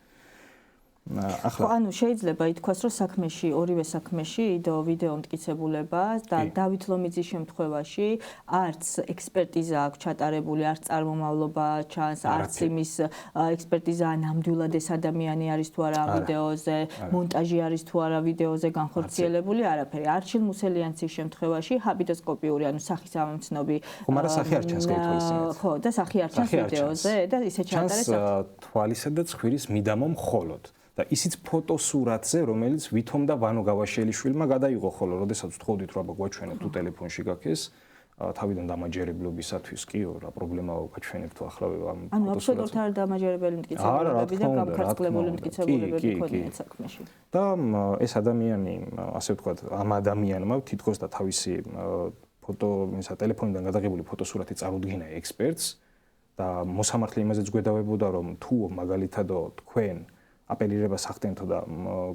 ახლა ანუ შეიძლება ითქვას, რომ საქმეში, ორივე საქმეში ვიდეო მტკიცებულება და დავით ლომიძის შემთხვევაში არც ექსპერტიზა აქვს ჩატარებული, არც წარმომავლობა ჩანს, არც იმის ექსპერტიზა ნამდვილად ეს ადამიანი არის თუ არა ვიდეოზე, მონტაჟი არის თუ არა ვიდეოზე განხორციელებული, არაფერი. არჩილ-მუსელიანცის შემთხვევაში ჰაბიდოსკოპიური, ანუ სახის ამომცნობი. ხო, მაგრამ სახი არ ჩანს გაითვალისწინეთ. ხო, და სახი არ ჩანს ვიდეოზე და ისე ჩაატარეს. ჩანს თვალისა და ცხვირის მიდამო მხოლოდ. და ისიც ფოტოსურათზე, რომელიც ვითომ და ვანო გავაშელიშვილმა გადაიღო, ხოლო როდესაც ვთხოვდით რომ აბა გვაჩვენეთ თუ ტელეფონში გაქეს თავიდან დამაჯერებლობისათვის კიო რა პრობლემაა გაჩვენებთ ახლა ამ ანუ აბსოლუტურად არ დამაჯერებელი მტკიცებულებები და გამქარწყლებული მტკიცებულებები ქონიათ საქმეში. და ეს ადამიანი, ასე ვთქვათ, ამ ადამიანმა თითქოს და თავისი ტელეფონიდან გადაღებული ფოტოსურათი წარუდგინა ექსპერტს და მოსამართლე იმაზეც გვედავებოდა რომ თუ მაგალითადო თქვენ აპელირებას ახდენთო და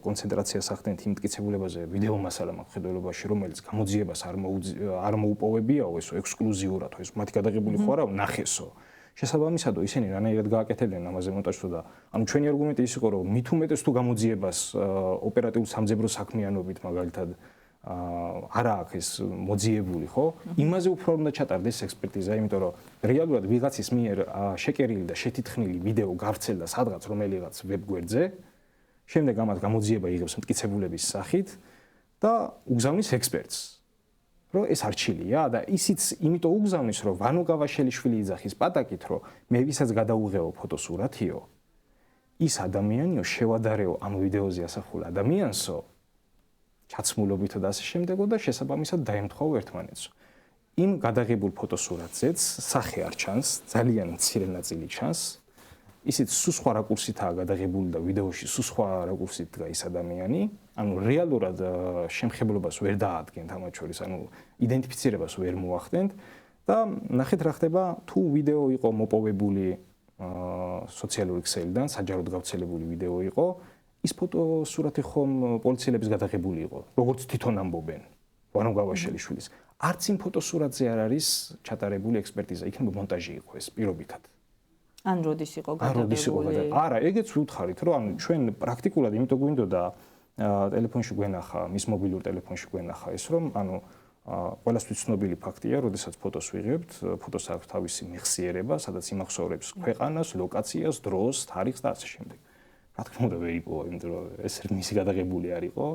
კონცენტრაციას ახდენთ იმ მტკიცებულებაზე ვიდეო მასალა მხედველობაში, რომელიც გამოძიებას არ მოუპოვებიაო, ესო ექსკლუზიურადო, ეს მათი გადაღებული ხო არაო, ნახესო. შესაბამისად, ისინი რანაირად გააკეთებდნენ ამაზე მონტაჟს და ანუ ჩვენი არგუმენტი ის იყო, რომ მით უმეტეს თუ გამოძიებას ოპერატიულ სამძებრო საქმიანობით მაგალითად არა აქვს ეს მოძიებული, ხო? იმაზე უფრო უნდა ჩატარდეს ექსპერტიზა, იმიტომ რომ რეალურად ვიღაცის მიერ შეკერილი და შეთითხნილი ვიდეო გავრცელდა სადღაც რომელიღაც ვებგვერდზე, შემდეგ ამათ გამოძიება იღებს მტკიცებულების სახით და უგზავნის ექსპერტს. რომ ეს არჩილია და ისიც იმიტომ უგზავნის, რომ ვანო გავაშელიშვილი იძახის პატაკით, რომ მე ვისაც გადაუღეო ფოტოსურათიო, ის ადამიანიო შევადარეო ამ ვიდეოზე ასახულ ადამიანსო ჩაცმულობითო და ასე შემდეგო და შესაბამისად დაემთხოვო ერთმანეთსო. იმ გადაღებულ ფოტოსურათზეც სახე არ ჩანს, ძალიან მცირე ნაწილი ჩანს. ისიც სულ სხვა რაკურსითაა გადაღებული და ვიდეოში სულ სხვა რაკურსით დგა ის ადამიანი. ანუ რეალურად შემხებლობას ვერ დაადგენთ ამათ შორის, ანუ იდენტიფიცირებას ვერ მოახდენთ და ნახეთ რა ხდება, თუ ვიდეო იყო მოპოვებული სოციალური ქსელიდან, საჯაროდ გავრცელებული ვიდეო იყო, ის ფოტოსურათი ხომ პოლიციელების გადაღებული იყო, როგორც თვითონ ამბობენ, ვანო გავაშელიშვილის. არც იმ ფოტოსურათზე არ არის ჩატარებული ექსპერტიზა, იქნება მონტაჟი იყო ეს პირობითად. ან როდის იყო გადაღებული? არა, ეგეც ვუთხარით, რომ ანუ ჩვენ პრაქტიკულად იმიტომ გვინდოდა ტელეფონში გვენახა, მის მობილურ ტელეფონში გვენახა ეს, რომ ანუ ყველასთვის ცნობილი ფაქტია, როდესაც ფოტოს ვიღებთ, ფოტოს აქვს თავისი მეხსიერება, სადაც იმახსოვრებს ქვეყანას, ლოკაციას, დროს, თარიღს და ასე შემდეგ. რა თქმა უნდა ვერ იპოვა, იმიტომ რომ ეს მისი გადაღებული არ იყო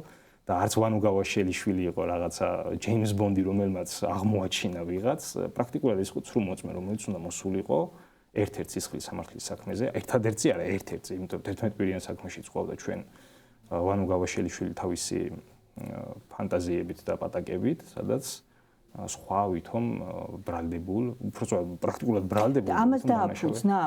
და არც ვანო გავაშელიშვილი იყო რაღაცა ჯეიმს ბონდი, რომელმაც აღმოაჩინა ვიღაც, პრაქტიკულად ის იყო ცრუ მოწმე, რომელიც უნდა მოსულიყო ერთ-ერთ სისხლის სამართლის საქმეზე, ერთადერთი არა, ერთ-ერთი, იმიტომ რომ 11 პირიან საქმეში წყვავდა ჩვენ ვანო გავაშელიშვილი თავისი ფანტაზიებით და პატაკებით, სადაც სხვა ვითომ ბრალდებულ, უბრალოდ პრაქტიკულად ბრალდებულ. ამას დააფუძნა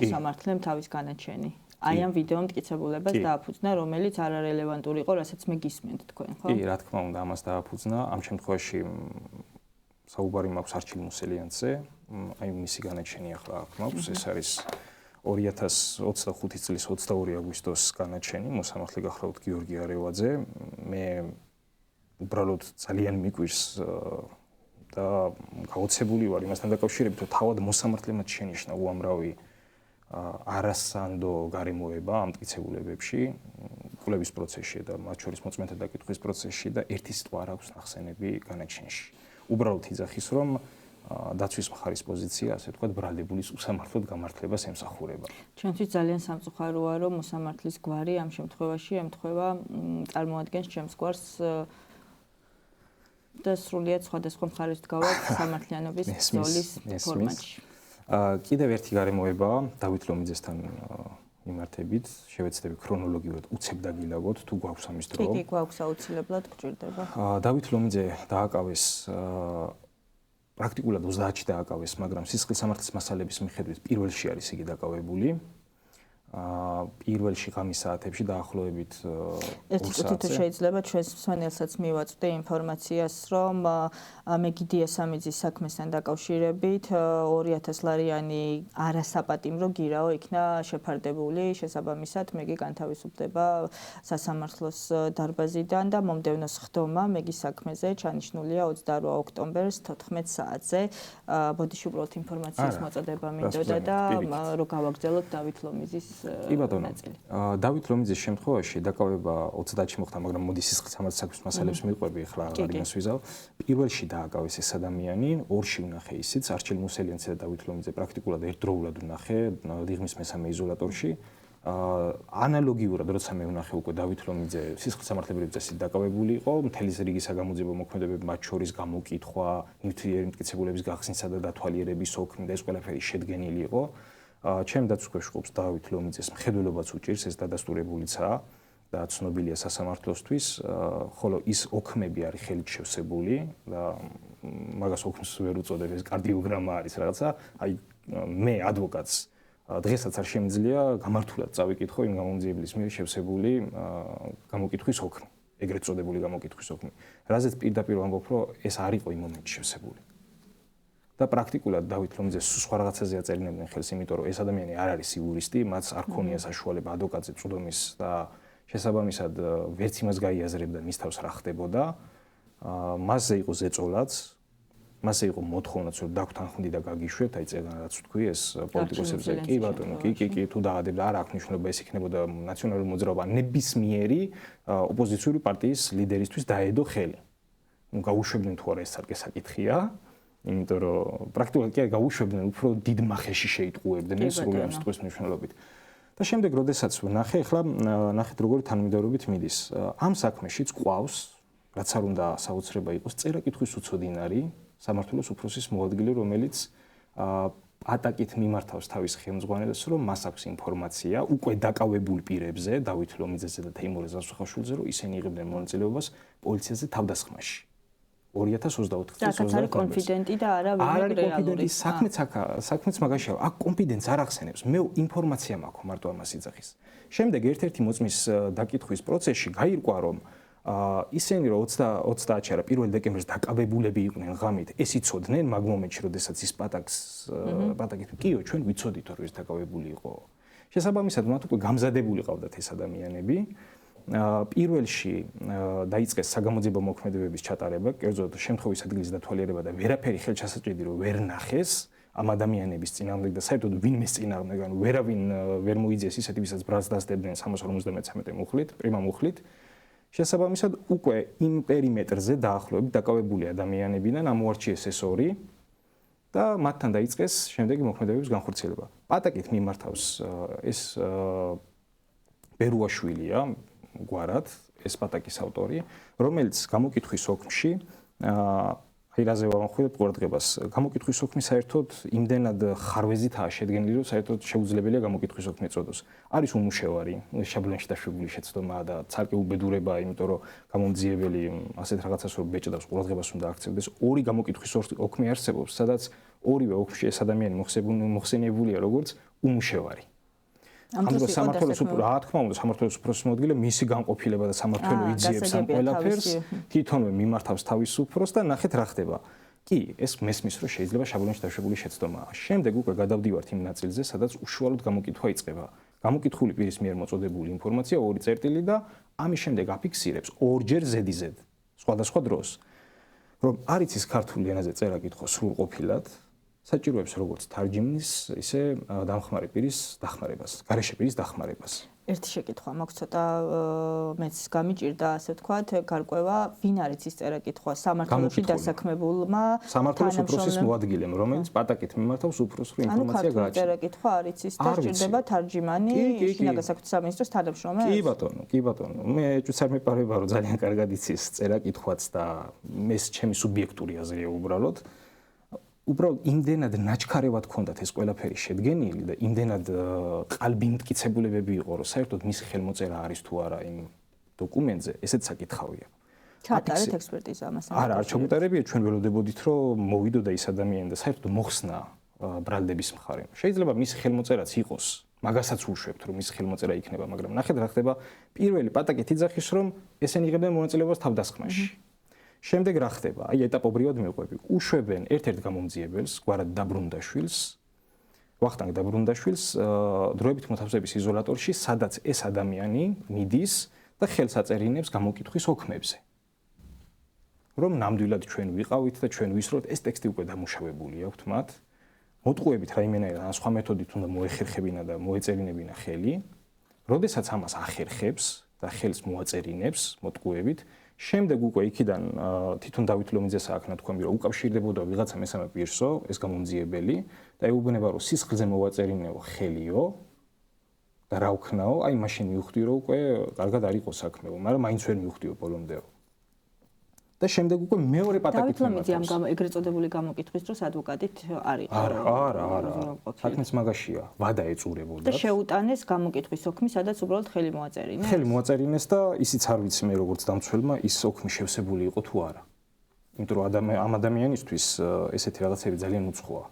მოსამართლემ თავის განაჩენი. აი ამ ვიდეო მტკიცებულებას დააფუძნა, რომელიც არარელევანტური იყო, რასაც მე გისმენთ თქვენ, ხო? კი, რა თქმა უნდა, ამას დააფუძნა. ამ შემთხვევაში საუბარი მაქვს არჩილ მუსელიანზე, აი მისი განაჩენი ახლა აქ მაქვს, ეს არის 2025 წლის 22 აგვისტოს განაჩენი, მოსამართლე გახლავთ გიორგი არევაძე. მე უბრალოდ ძალიან მიკვირს და გაოცებული ვარ იმასთან დაკავშირებით, რომ თავად მოსამართლემაც შენიშნა უამრავი არასანდო გარემოება ამ მტკიცებულებებში, კვლევის პროცესში და მათ შორის მოწმენთა დაკითხვის პროცესში და ერთი სიტყვა არ აქვს ნახსენები განაჩენში. უბრალოდ იძახის, რომ დაცვის მხარის პოზიცია, ასე ვთქვათ, ბრალდებულის უსამართლოდ გამართლებას ემსახურება. ჩვენთვის ძალიან სამწუხაროა, რომ მოსამართლის გვარი ამ შემთხვევაში ემთხვევა წარმოადგენს ჩემს გვარს და სრულიად სხვადასხვა მხარეს დგავართ სამართლიანობის ბრძოლის ფორმატში. კიდევ ერთი გარემოებაა დავით ლომიძესთან მიმართებით, შევეცდები ქრონოლოგიურად უცებ დაგილაგოთ, თუ გვაქვს ამის დრო. კი, გვაქვს აუცილებლად, გჭირდება. დავით ლომიძე დააკავეს პრაქტიკულად 30-ში დააკავეს, მაგრამ სისხლის სამართლის მასალების მიხედვით პირველში არის იგი დაკავებული. პირველში ღამის საათებში დაახლოებით 1 წუთით შეიძლება ჩვენს მსმენელსაც მივაწვდე ინფორმაციას, რომ მეგიდია სამიძის საქმესთან დაკავშირებით 2000 ლარიანი არასაპატიმრო გირაო იქნა შეფარდებული, შესაბამისად მეგი განთავისუფლდება სასამართლოს დარბაზიდან და მომდევნო სხდომა მეგის საქმეზე ჩანიშნულია 28 ოქტომბერს 14 საათზე. ბოდიში უბრალოდ ინფორმაციის მოწოდება მინდოდა და რომ გავაგრძელოთ დავით ლომიძის კი ბატონო. დავით ლომიძის შემთხვევაში დაკავება 30-ში მოხდა, მაგრამ მოდი სისხლის სამართლის საქმის მასალებს მივყვები, ახლა რამეს ვიზავ. პირველში დააკავეს ეს ადამიანი, ორში ვნახე ისიც, არჩილ მუსელიანცი და დავით ლომიძე პრაქტიკულად ერთდროულად ვნახე დიღმის მესამე იზოლატორში. ანალოგიურად, როცა მე ვნახე უკვე დავით ლომიძე სისხლის სამართლებრივი წესით დაკავებული იყო, მთელი რიგი საგამოძიებო მოქმედებები, მათ შორის გამოკითხვა, ნივთიერი მტკიცებულების გახსნისა და დათვალიერების ოქმი და ეს ყველაფერი შედგენილი იყო. ჩემ დაცვებში ყოფს დავით ლომიძეს მხედველობაც უჭირს, ეს დადასტურებულიცაა და ცნობილია სასამართლოსთვის, ხოლო ის ოქმები არის ხელით შევსებული და მაგას ოქმს ვერ უწოდებ, ეს კარდიოგრამა არის რაღაცა, აი მე ადვოკატს დღესაც არ შემიძლია გამართულად წავიკითხო იმ გამომძიებლის მიერ შევსებული გამოკითხვის ოქმი, ეგრეთ წოდებული გამოკითხვის ოქმი. რაზეც პირდაპირ ვამბობ, რომ ეს არ იყო იმ მომენტში შევსებული. და პრაქტიკულად დავით ლომიძეს სხვა რაღაცაზე აწერინებდნენ ხელს, იმიტომ რომ ეს ადამიანი არ არის იურისტი, მას არ ქონია საშუალება ადვოკატზე წვდომის და შესაბამისად ვერც იმას გაიაზრებდა მის თავს რა ხდებოდა. მასზე იყო ზეწოლაც, მასზე იყო მოთხოვნაც, რომ დაგვთანხმდი და გაგიშვებთ, აი წეგან რაც ვთქვი, ეს პოლიტიკოსებზე კი ბატონო, კი, თუ დაადებდა, არ აქვს მნიშვნელობა, ეს იქნებოდა ნაციონალური მოძრაობა ნებისმიერი ოპოზიციური პარტიის ლიდერისთვის დაედო ხელი. ნუ გაუშვებდნენ თუ არა ეს ცალკე საკითხია. იმიტომ რომ პრაქტიკულად კი გაუშვებდნენ, უფრო დიდ მახეში შეიტყუებდნენ სრული ამ სიტყვის მნიშვნელობით. და შემდეგ, როდესაც ვნახე, ახლა ნახეთ როგორი თანმიმდევრობით მიდის. ამ საქმეშიც ყავს, რაც არ უნდა საოცრება იყოს, წერა-კითხვის უცოდინარი სამართლოს უფროსის მოადგილე, რომელიც ატაკით მიმართავს თავის ხელმძღვანელს, რომ მას აქვს ინფორმაცია უკვე დაკავებულ პირებზე, დავით ლომიძეზე და თეიმურაზ ზასუხაშვილზე, რომ ისინი იღებდნენ მონაწილეობას პოლიციაზე თავდასხმაში. 2024 წელს 29 არის კონფიდენტი და არა კონფიდენტი საქმეც მაგაშია. აქ კონფიდენტს არ ახსენებს. მე ინფორმაცია მაქვს მარტო ამას იძახის. შემდეგ ერთ-ერთი მოწმის დაკითხვის პროცესში გაირკვა, რომ ისინი რომ 30-ში არა 1 დეკემბერს დაკავებულები იყვნენ ღამით, ეს იცოდნენ მაგ მომენტში, როდესაც ის პატაკით კიო ჩვენ ვიცოდით რომ ეს დაკავებული იყო. შესაბამისად მათ უკვე გამზადებული ყავდათ ეს ადამიანები. პირველში დაიწყეს საგამოძიებო მოქმედებების ჩატარება, კერძოდ შემთხვევის ადგილის დათვალიერება და ვერაფერი ხელჩასაჭრელი რომ ვერ ნახეს ამ ადამიანების წინააღმდეგ და საერთოდ ვინმეს წინააღმდეგ, ანუ ვერავინ ვერ მოიძიეს ისეთი, ვისაც ბრალს დასდებდნენ 353 მუხლით, პრიმა მუხლით. შესაბამისად უკვე იმ პერიმეტრზე დაახლოებით დაკავებული ადამიანებიდან ამოარჩიეს ეს ორი და მათთან დაიწყეს შემდეგი მოქმედებების განხორციელება. პატაკით მიმართავს ეს ბერუაშვილია გვარად, ეს პატაკის ავტორი, რომელიც გამოკითხვის ოქმში აი რაზე ვამახვილებ ყურადღებას. გამოკითხვის ოქმი საერთოდ იმდენად ხარვეზითაა შედგენილი, რომ საერთოდ შეუძლებელია გამოკითხვის ოქმი ეწოდოს. არის უმუშევარი, შაბლონში დაშვებული შეცდომაა და ცალკე უბედურებაა, იმიტომ რომ გამომძიებელი ასეთ რაღაცას რომ ბეჭდავს ყურადღებას უნდა აქცევდეს. ორი გამოკითხვის ოქმი არსებობს, სადაც ორივე ოქმში ეს ადამიანი მოხსენიებულია როგორც უმუშევარი. ამიტომ სამართლოს რა თქმა უნდა სამართლოს უფროსის მოადგილე მისი განყოფილება და სამართლო იძიებს ამ ყველაფერს თვითონვე მიმართავს თავის უფროს და ნახეთ რა ხდება. კი, ეს მესმის რომ შეიძლება შაბლონში დაშვებული შეცდომაა. შემდეგ უკვე გადავდივართ იმ ნაწილზე, სადაც უშუალოდ გამოკითხვა იწყება. გამოკითხული პირის მიერ მოწოდებული ინფორმაცია ორი წერტილი და ამის შემდეგ აფიქსირებს ორჯერ ზედიზედ სხვადასხვა დროს, რომ არ იცის ქართული ენაზე წერა-კითხვა სრულყოფილად. საჭიროებს როგორც თარჯიმნის, ისე დამხმარე პირის დახმარებას, გარეშე პირის დახმარებას. ერთი შეკითხვა მაქვს ცოტა მეც გამიჭირდა, ასე ვთქვათ, გარკვევა, ვინ არის ის წერა-კითხვა სამართლოში დასაქმებულმა სამართლოს უფროსის მოადგილემ, რომელიც პატაკით მიმართავს უფროს რომ ინფორმაცია გააჩნია. ქართული წერა-კითხვა არის ის და სჭირდება თარჯიმანი, შინაგან საქმეთა სამინისტროს თანამშრომელი. კი ბატონო, მე ეჭვს არ მეპარება რომ ძალიან კარგად იცის წერა-კითხვაც და ეს ჩემი სუბიექტური აზრია უბრალოდ. უბრალოდ იმდენად ნაჩქარევად ქონდათ ეს ყველაფერი შედგენილი და იმდენად ყალბი მტკიცებულებები იყო, რომ საერთოდ მისი ხელმოწერა არის თუ არა იმ დოკუმენტზე, ესეც საკითხავია. ჩაატარეთ ექსპერტიზა ამას. არა, არ ჩაგუტარებია, ჩვენ ველოდებოდით, რომ მოვიდოდა ის ადამიანი და საერთოდ მოხსნა ბრალდების მხარე. შეიძლება მისი ხელმოწერაც იყოს, მაგასაც უშვებთ, რომ მისი ხელმოწერა იქნება, მაგრამ ნახეთ რა ხდება, პირველი პატაკით იძახის, რომ ესენი იღებდნენ მონაწილეობას თავდასხმაში. შემდეგ რა ხდება? აი ეტაპობრივად მივყვები. უშვებენ ერთ-ერთ გამომძიებელს, გვარად დაბრუნდაშვილს, ვახტანგ დაბრუნდაშვილს, დროებით მოთავსების იზოლატორში, სადაც ეს ადამიანი მიდის და ხელს აწერინებს გამოკითხვის ოქმებზე. რომ ნამდვილად ჩვენ ვიყავით და ჩვენ ვისროთ, ეს ტექსტი უკვე დამუშავებული აქვთ მათ. მოტყუებით რაიმენაირად ან სხვა მეთოდით უნდა მოეხერხებინა და მოეწერინებინა ხელი. როდესაც ამას ახერხებს და ხელს მოაწერინებს მოტყუებით, შემდეგ უკვე იქიდან თვითონ დავით ლომიძეს აქვს ნათქვამი, რომ უკავშირდებოდა ვიღაცა მესამე პირსო, ეს გამომძიებელი და ეუბნება, რომ სისხლზე მოვაწერინეო ხელიო და რა ვქნაო, აი მაშინ მივხვდი, რომ უკვე კარგად არ იყო საქმეო, მაგრამ მაინც ვერ მივხვდიო ბოლომდეო. და შემდეგ უკვე მეორე პატაკით დავითლომიძე ამ ეგრეთ წოდებული გამოკითხვის დროს ადვოკატით არ იყო. არა. საქმეც მაგაშია. ვადა ეწურებოდა. და შეუტანეს გამოკითხვის ოქმი, სადაც უბრალოდ ხელი მოაწერინეს. ხელი მოაწერინეს და ისიც არ ვიცი მე როგორც დამცველმა ის ოქმი შევსებული იყო თუ არა. იმიტომ რომ ამ ადამიანისთვის ესეთი რაღაცები ძალიან უცხოა.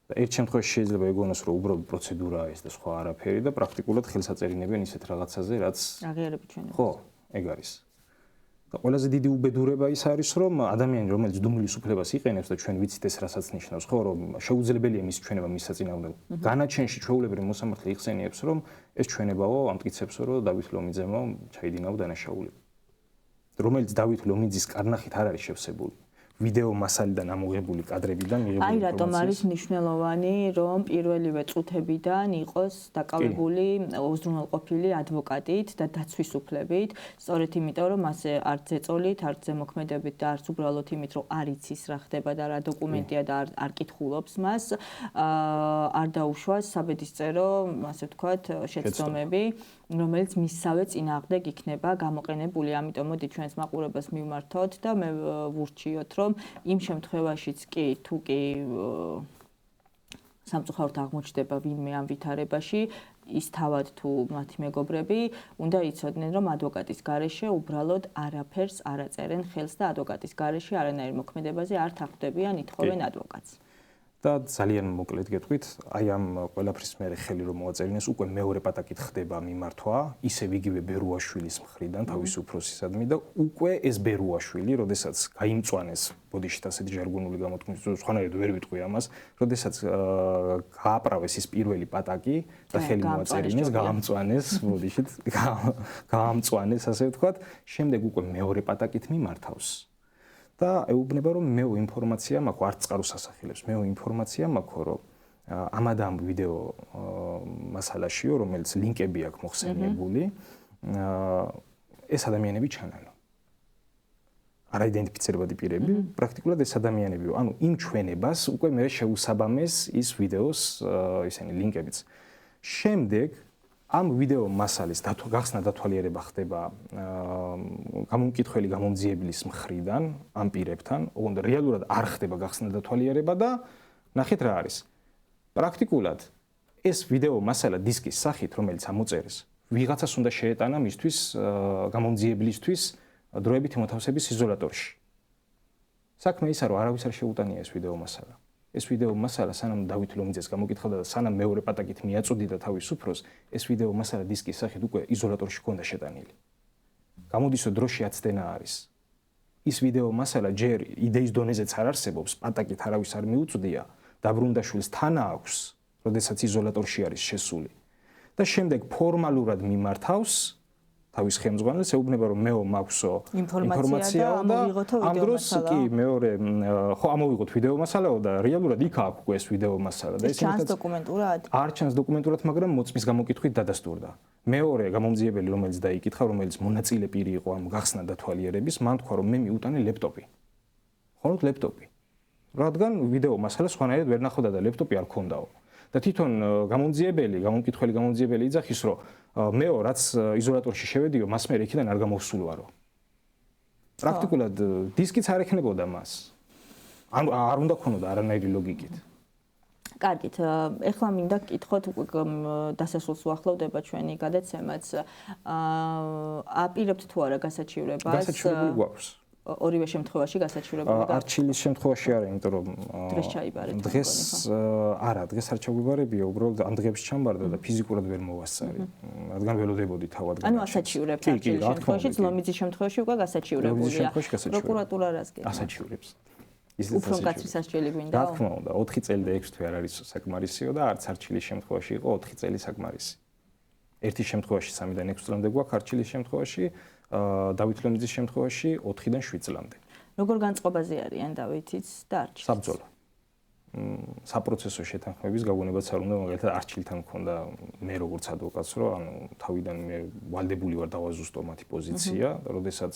და ერთ შემთხვევაში შეიძლება ეგონოს რომ უბრალოდ პროცედურაა ეს და სხვა არაფერი და პრაქტიკულად ხელს აწერინებენ ისეთ რაღაცაზე რაც აღიარებით ჩვენი. ხო, ეგ არის. და ყველაზე დიდი უბედურება ის არის რომ ადამიანი რომელიც დუმილის უფლებას იყენებს და ჩვენ ვიცით ეს რასაც ნიშნავს ხო რომ შეუძლებელია მის ჩვენება მის საწინააღმდეგო განაჩენში ჩვეულებრივ მოსამართლე იხსენიებს რომ ეს ჩვენებაო ამტკიცებსო რომ დავით ლომიძემო ჩაიდინაო დანაშაულება რომელიც დავით ლომიძის კარნახით არ არის შევსებული ვიდეო მასალიდან ამოღებული კადრებიდან მიღებული აი რატომ არის მნიშვნელოვანი რომ პირველივე წუთებიდან იყოს დაკავებული უზრუნველყოფილი ადვოკატით და დაცვის უფლებით სწორედ იმიტომ რომ მასე არც ზეწოლით არც ზემოქმედებით და არც უბრალოდ იმით რომ არ იცის რა ხდება და რა დოკუმენტია და არ კითხულობს მას არ დაუშვას საბედისწერო ასე ვთქვათ შეცდომები რომელიც მისსავე წინააღმდეგ იქნება გამოყენებული ამიტომ მოდი ჩვენს მაყურებელს მივმართოთ და მე ვურჩიოთ რომ იმ შემთხვევაშიც კი თუ კი სამწუხაროდ აღმოჩნდება ვინმე ამ ვითარებაში ის თავად თუ მათი მეგობრები უნდა იცოდნენ რომ ადვოკატის გარეშე უბრალოდ არაფერს არ აწერენ ხელს და ადვოკატის გარეშე არანაირ მოქმედებაზე არ თანხმდებიან ითხოვენ ადვოკატს და ძალიან მოკლედ გეტყვით, აი ამ ყველაფრის მერე ხელი რომ მოაწერინეს, უკვე მეორე პატაკით ხდება მიმართვა, ისევ იგივე ბერუაშვილის მხრიდან, თავის უფროსისადმი და უკვე ეს ბერუაშვილი, როდესაც გაიმწვანეს, ბოდიშით ასეთი ჟარგონული გამოთქმის, სხვანაირად ვერ ვიტყვი ამას, როდესაც გააპრავეს ის პირველი პატაკი და ხელი მოაწერინეს, გაამწვანეს, ბოდიშით გაამწვანეს, ასე ვთქვათ, შემდეგ უკვე მეორე პატაკით მიმართავს. და ეუბნება რომ მეო ინფორმაცია მაქვს არც წყაროს ასახელებს მეო ინფორმაცია მაქვს რომ ამადამ ვიდეო მასალაშიო რომელიც ლინკები აქვს მოხსენიებული ეს ადამიანები ჩანანო არაიდენტიფიცირებადი პირები პრაქტიკულად ეს ადამიანებიო ანუ იმ ჩვენებას უკვე მე შეუსაბამეს ის ვიდეოს ისინი ლინკებიც შემდეგ ამ ვიდეო მასალის გახსნა დათვალიერება ხდება გამომკითხველი გამომძიებლის მხრიდან ამ პირებთან, ოღონდ რეალურად არ ხდება გახსნა დათვალიერება და ნახეთ რა არის. პრაქტიკულად ეს ვიდეო მასალა დისკის სახით, რომელიც ამოწერეს, ვიღაცას უნდა შეეტანა მისთვის გამომძიებლისთვის დროებითი მოთავსების იზოლატორში. საქმე ისაა, რომ არავის არ შეუტანია ეს ვიდეო მასალა. ეს ვიდეო მასალა სანამ დავით ლომიძეს გამოკითხავდა და სანამ მეორე პატაკით მიაწოდიდა თავის უფროს, ეს ვიდეო მასალა დისკის სახით უკვე იზოლატორში ჰქონდა შეტანილი. გამოდის რომ დროში აცდენა არის. ის ვიდეო მასალა ჯერ იდეის დონეზეც არ არსებობს, პატაკით არავის არ მიუწვდია, დაბრუნდაშვილს თანა აქვს, როდესაც იზოლატორში არის შესული. და შემდეგ ფორმალურად მიმართავს თავის ხელმძღვანელს ეუბნება რომ მეო მაქვსო ინფორმაცია და ამ დროს კი მეორე ხო ამოვიღოთ ვიდეო მასალაო და რეალურად იქ აქვს უკვე ეს ვიდეო მასალა და ეს ჩანს დოკუმენტურად არ ჩანს დოკუმენტურად მაგრამ მოწმის გამოკითხვით დადასტურდა მეორე გამომძიებელი რომელიც დაიკითხა რომელიც მონაწილე პირი იყო ამ გახსნა დათვალიერების მან თქვა რომ მე მიუტანე ლეპტოპი ხოლმე ლეპტოპი რადგან ვიდეო მასალა სხვანაირად ვერ ნახოდა და ლეპტოპი არ ქონდაო და თვითონ გამომკითხველი გამომძიებელი იძახის რომ მეო რაც იზოლატორში შევედიო მას მე იქიდან არ გამოვსულვარო პრაქტიკულად დისკიც არ ექნებოდა მას ანუ არ უნდა ქონოდა არანაირი ლოგიკით კარგით ეხლა მინდა გკითხოთ დასასრულს უახლოვდება ჩვენი გადაცემაც აპირებთ თუ არა გასაჩივრებას გასაჩივრებული გვაქვს ორივე შემთხვევაში გასაჩივრებული და არჩილის შემთხვევაში არა, იმიტომ რომ დღეს ჩაიბარეთ. დღეს არა, დღეს არ ჩაგვიბარებია, უბრალოდ ამ დღეებში ჩამბარდა და ფიზიკურად ვერ მოვასწარი. რადგან ველოდებოდი თავად. ანუ ასაჩივრებთ არჩილის შემთხვევაში, ლომიძის შემთხვევაში უკვე გასაჩივრებულია. პროკურატურა რას გეტყვის? ასაჩივრებს. უფრო მკაცრი სასჯელი გვინდა? რა თქმა უნდა, 4 წელი და 6 თვე არ არის საკმარისიო და არც არჩილის შემთხვევაში იყო 4 წელი საკმარისი. ერთი შემთხვევაში 3-დან 6 წლამდე გვაქვს არჩილის შემთხვევაში დავით ლომიძის შემთხვევაში 4-დან 7 წლამდე. როგორ განწყობაზე არიან დავითიც და არჩილის? საბრძოლო. საპროცესო შეთანხმების გაგონებაც არ უნდა, მაგალითად არჩილთან მქონდა მე როგორც ადვოკატს, რომ ანუ თავიდან მე ვალდებული ვარ დავაზუსტო მათი პოზიცია, როდესაც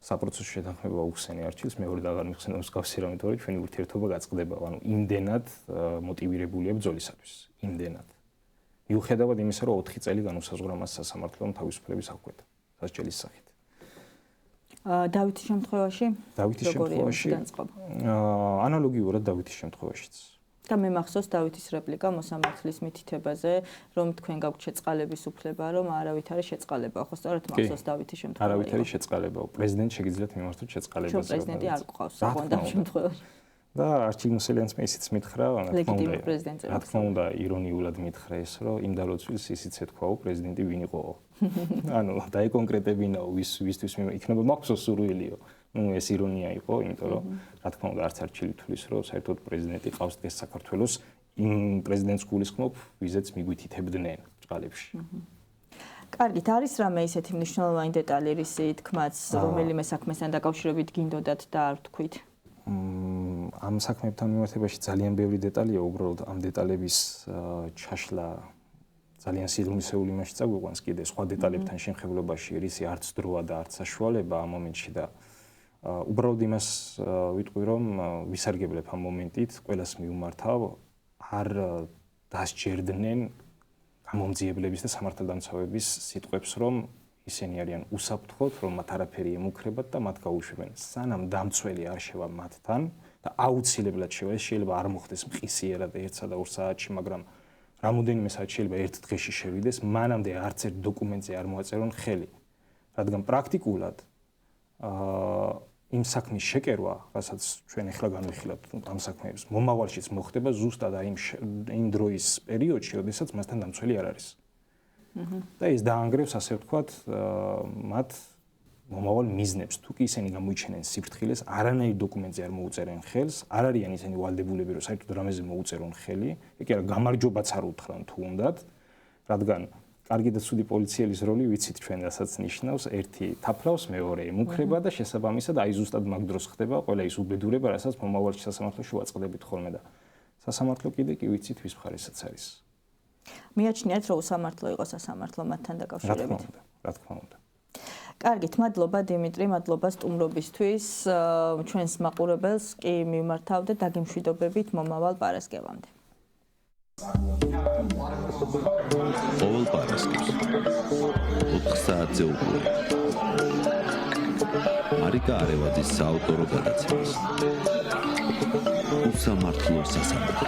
საპროცესო შეთანხმება უხსენე არჩილს, მეორე და აღარ მიხსენე მსგავსი რამე, თორე ჩვენი ურთიერთობა გაწყდება, ანუ იმდენად მოტივირებულია ბრძოლისათვის, იმდენად. მიუხედავად იმისა, რომ 4 წელი განუსაზღვრა მას სასამართლომ თავისუფლების აღკვეთა. სასჯელის სახით. დავითის შემთხვევაში? დავითის შემთხვევაში ანალოგიურად დავითის შემთხვევაშიც. და მე მახსოვს დავითის რეპლიკა მოსამართლის მითითებაზე, რომ თქვენ გაქვთ შეწყალების უფლება, რომ არავით არის შეწყალება. ხო, სწორედ მახსოვს დავითის შემთხვევა. არავით არის შეწყალება. პრეზიდენტ შეგიძლიათ მიმართოთ შეწყალებაზე. პრეზიდენტი არ გყავს საკონდამ შემთხვევაში. და არჩილ მუსელიანს მე ისიც მითხრა, ლეგიტიმური პრეზიდენტი. რა თქმა უნდა, ირონიულად მითხრა ეს, რომ იმ დალოცვილს ისიც ეთქვაო, პრეზიდენტი ვინ იყოო. ანუ დაიკონკრეტებინაო, ვისთვის იქნება მაქვს სურვილიო. ну ეს ირონია იყო, იმიტომ რომ რა თქმა უნდა არც არჩილი თulis რომ საერთოდ პრეზიდენტი ყავს დღეს საქართველოს იმ პრეზიდენტს გულისხმობ, ვიზეც მიგვითითებდნენ ჭყალებში. კარგით, არის რამე ისეთი მნიშვნელოვანი დეტალი რისი თქმაც, რომელიმე საქმესთან დაკავშირებით გინდოდათ და არ თქვით? ამ საქმეებთან მიმართებაში ძალიან ბევრი დეტალია, უბრალოდ ამ დეტალების ჩაშლა ძალიან სიღრმისეული იმაში წაგვიყვანს კიდე სხვა დეტალებთან შემხებლობაში, რისი არც დროა და არც საშუალება ამ მომენტში და უბრალოდ იმას ვიტყვი, რომ ვისარგებლებ ამ მომენტით, ყველას მიუმართავ, არ დასჯერდნენ გამომძიებლების და სამართალდამცავების სიტყვებს, რომ ისინი არიან უსაფრთხოდ, რომ მათ არაფერი ემუქრებათ და მათ გაუშვებენ. სანამ დამცველი არ შევა მათთან და აუცილებლად შევა, ეს შეიძლება არ მოხდეს მყისიერად 1 და 2 საათში, მაგრამ რამოდენიმე საათი შეიძლება ერთ დღეში შევიდეს, მანამდე არც ერთ დოკუმენტზე არ მოაწერონ ხელი. რადგან პრაქტიკულად იმ საქმის შეკერვა, რასაც ჩვენ ახლა განვიხილავთ ამ საქმეებს, მომავალშიც მოხდება ზუსტად იმ დროის პერიოდში, როდესაც მასთან დამცველი არ არის. და ეს დაანგრევს, ასე ვთქვათ, მათ მომავალ მიზნებს. თუ კი ისინი გამოიჩენენ სიფრთხილეს, არანაირ დოკუმენტზე არ მოუწერენ ხელს, არ არიან ისინი ვალდებულები, რომ საერთოდ რამეზე მოუწერონ ხელი, ეგ არა გამარჯვებაც არ უთხრან თუ უნდათ, რადგან კარგი და ცუდი პოლიციელის როლი ვიცით ჩვენ რასაც ნიშნავს, ერთი თაფლავს, მეორე ემუქრება და შესაბამისად აი ზუსტად მაგ დროს ხდება ყველა ის უბედურება, რასაც მომავალში სასამართლოში ვაწყდებით ხოლმე და სასამართლო კიდე კი ვიცით ვის მხარესაც არის. მიაჩნიათ, რომ უსამართლო იყო სასამართლო მათთან დაკავშირებით? რა თქმა უნდა. კარგით, მადლობა დიმიტრი, მადლობა სტუმრობისთვის. ჩვენს მაყურებელს კი მიმართავ და დაგემშვიდობებით მომავალ პარასკევამდე. ყოველ პარასკევს 4 საათზე უკვე მარიკა არევაძის საავტორო გადაცემას უსამართლო სასამართლო